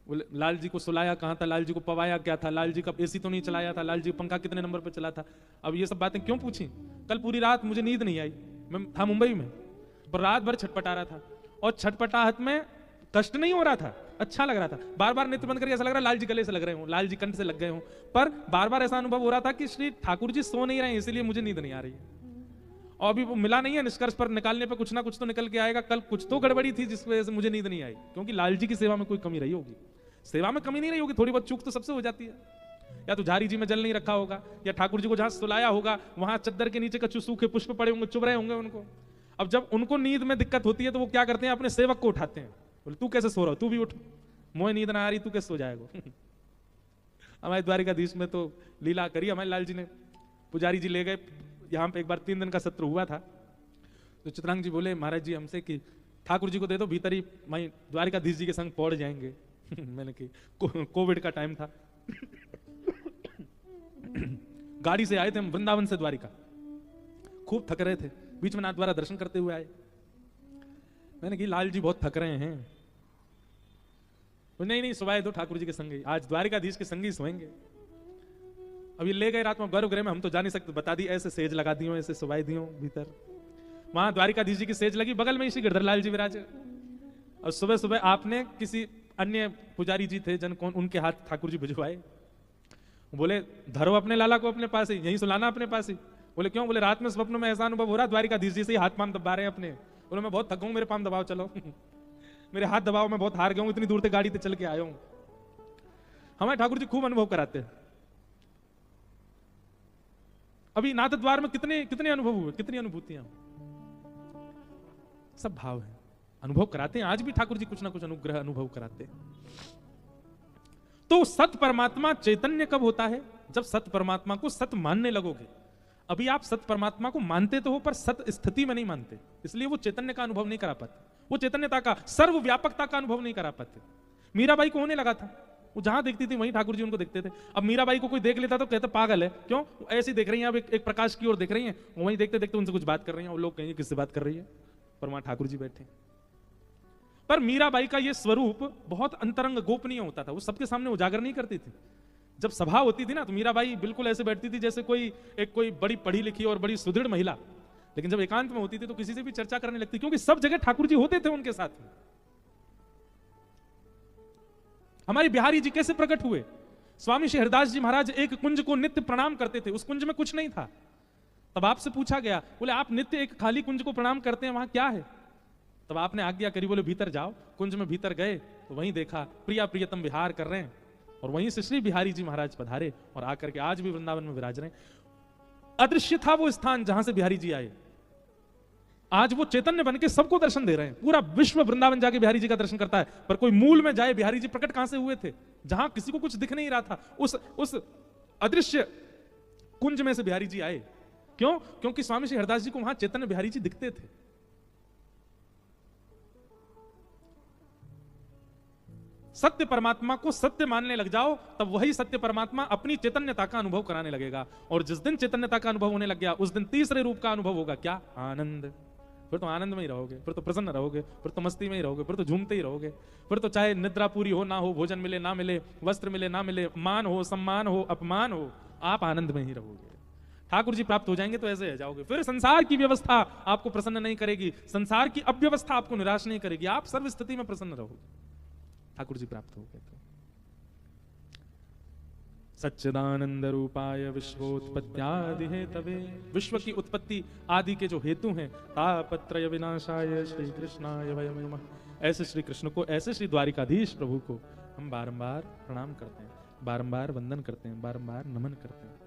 बोले लाल जी को सुलाया कहां था, लाल जी को पवाया क्या था, लाल जी का एसी तो नहीं चलाया था, लाल जी पंखा कितने नंबर पे चला था। अब ये सब बातें क्यों पूछी? कल पूरी रात मुझे नींद नहीं आई, मैं था मुंबई में, पर रात भर छटपटा रहा था, और छटपटाहट में कष्ट नहीं हो रहा था, अच्छा लग रहा था। बार बार नेत्र बंद करके ऐसा लग रहा लाल जी गले से लग रहे हो, लाल जी कंठ से लग गए हो, पर बार बार ऐसा अनुभव हो रहा था कि श्री ठाकुर जी सो नहीं रहे हैं, इसलिए मुझे नींद नहीं आ रही है। और अभी वो मिला नहीं है निष्कर्ष, पर निकालने पे कुछ ना कुछ तो निकल के आएगा। कल कुछ तो गड़बड़ी थी जिस वजह से मुझे नींद नहीं आई, क्योंकि लाल जी की सेवा में कोई कमी रही होगी। सेवा में कमी नहीं रही होगी, थोड़ी बहुत चूक तो सबसे हो जाती है। या तो झारी जी में जल नहीं रखा होगा, या ठाकुर जी को जहां सुलाया होगा वहां चद्दर के नीचे कच्चू सूखे पुष्प पड़े होंगे, चुभ रहे होंगे उनको। अब जब उनको नींद में दिक्कत होती है तो वो क्या करते हैं, अपने सेवक को उठाते हैं, बोले तू कैसे सो रहा हो, तू भी उठ, मोए नींद ना आ रही, तू कैसे सो जाएगा। हमारे द्वारिकाधीश में तो लीला करी हमारे लाल जी ने। पुजारी जी ले गए, यहाँ पे एक बार 3 दिन का सत्र हुआ था, तो चित्रांग जी बोले महाराज जी हमसे कि ठाकुर जी को दे दो, भीतर ही वहीं द्वारिकाधीश जी के संग पौड़ जाएंगे। मैंने कि कोविड का टाइम था। गाड़ी से आए थे हम वृंदावन से द्वारिका, खूब थक रहे थे, बीच में नाथ द्वारा दर्शन करते हुए आए। मैंने कि लाल जी बहुत थक रहे हैं। नहीं नहीं सुवाए दो ठाकुर जी के संग ही, आज द्वारिकाधीश के संग ही सोएंगे। अभी ले गए रात में गर्भगृह में, हम तो जा नहीं सकते, बता दी ऐसे सेज लगा दियो, ऐसे सुवाई दियो भीतर। वहां द्वारिकाधीश जी की सेज लगी, बगल में श्री गिरधर लाल जी विराजे। और सुबह सुबह आपने किसी अन्य पुजारी जी थे जन कौन, उनके हाथ ठाकुर जी भिजवाए। बोले धरो अपने लाला को अपने पास ही, यहीं सुलाना अपने पास ही। बोले क्यों? बोले रात में स्वप्न में ऐसा अनुभव हो रहा द्वारिकाधीश जी से हाथ पांव दबा रहे हैं अपने। बोले मैं बहुत थक हूं, मेरे पांव दबाओ चलो। मेरे हाथ दबाओ, मैं बहुत हार गया हूं, इतनी दूर से गाड़ी से चल के आया हूं। हमारे ठाकुर जी खूब अनुभव कराते हैं। अभी नाथ द्वार में कितने कितने अनुभव हुए, कितनी अनुभूतियां, सब भाव है, अनुभव कराते हैं। आज भी ठाकुर जी कुछ ना कुछ अनुग्रह अनुभव कराते हैं। तो सत परमात्मा चैतन्य कब होता है? जब सत परमात्मा को सत मानने लगोगे। अभी आप सत परमात्मा को मानते तो हो, पर सत स्थिति में नहीं मानते, इसलिए वो चैतन्य का अनुभव नहीं करा पाते, वो चैतन्यता का, सर्वव्यापकता का अनुभव नहीं करा पाते। मीराबाई को होने लगा था, वो जहां देखती थी वहीं ठाकुर जी उनको देखते थे। अब मीराबाई को कोई देख लेता तो कहते पागल है, क्यों ऐसी देख रही हैं, अब एक प्रकाश की ओर देख रही हैं, वहीं देखते देखते उनसे कुछ बात कर रही हैं, और लोग कहेंगे किससे बात कर रही है, पर वहां ठाकुर जी बैठे। पर मीराबाई का यह स्वरूप बहुत अंतरंग गोपनीय होता था, वो सबके सामने उजागर नहीं करती थी। जब सभा होती थी ना तो मीराबाई बिल्कुल ऐसे बैठती थी जैसे कोई बड़ी पढ़ी लिखी और बड़ी सुदृढ़ महिला, लेकिन जब एकांत में होती थी तो किसी से भी चर्चा करने लगती, क्योंकि सब जगह ठाकुर जी होते थे उनके साथ में। हमारे बिहारी जी कैसे प्रकट हुए? स्वामी श्री हरिदास जी महाराज एक कुंज को नित्य प्रणाम करते थे, उस कुंज में कुछ नहीं था। तब आपसे पूछा गया, बोले आप नित्य एक खाली कुंज को प्रणाम करते हैं, वहां क्या है? तब आपने आज्ञा करी, बोले भीतर जाओ। कुंज में भीतर गए तो वहीं देखा प्रिया प्रियतम विहार कर रहे हैं, और वहीं से श्री बिहारी जी महाराज पधारे और आकर के आज भी वृंदावन में विराज रहे हैं। अदृश्य था वो स्थान जहां से बिहारी जी आए, आज वो चैतन्य बन के सबको दर्शन दे रहे हैं। पूरा विश्व वृंदावन जाके बिहारी जी का दर्शन करता है, पर कोई मूल में जाए बिहारी जी प्रकट कहां से हुए थे? जहां किसी को कुछ दिख नहीं रहा था, उस अदृश्य कुंज में से बिहारी जी आए। क्यों? क्योंकि स्वामी श्री हरदास जी को वहां चैतन्य बिहारी जी दिखते थे। सत्य परमात्मा को सत्य मानने लग जाओ, तब वही सत्य परमात्मा अपनी चैतन्यता का अनुभव कराने लगेगा। और जिस दिन चैतन्यता का अनुभव होने लग गया, उस दिन तीसरे रूप का अनुभव होगा, क्या? आनंद। फिर तो आनंद में ही रहोगे, फिर तो प्रसन्न रहोगे, फिर तो मस्ती में ही रहोगे, फिर तो झूमते ही रहोगे। फिर तो चाहे निद्रा पूरी हो ना हो, भोजन मिले ना मिले, वस्त्र मिले ना मिले, मान हो सम्मान हो अपमान हो, आप आनंद में ही रहोगे। ठाकुर जी प्राप्त हो जाएंगे तो ऐसे रह जाओगे। फिर संसार की व्यवस्था आपको प्रसन्न नहीं करेगी, संसार की अव्यवस्था आपको निराश नहीं करेगी, आप सर्व स्थिति में प्रसन्न रहोगे। ठाकुर जी प्राप्त हो गए तो सच्चिदानंद रूपाय विश्वोत्पत्त्यादि हेतवे, विश्व की उत्पत्ति आदि के जो हेतु हैं, तापत्रय विनाशाय श्री कृष्णाय वयं नमः। ऐसे श्री कृष्ण को, ऐसे श्री द्वारिकाधीश प्रभु को हम बारंबार प्रणाम करते हैं, बारंबार वंदन करते हैं, बारंबार नमन करते हैं।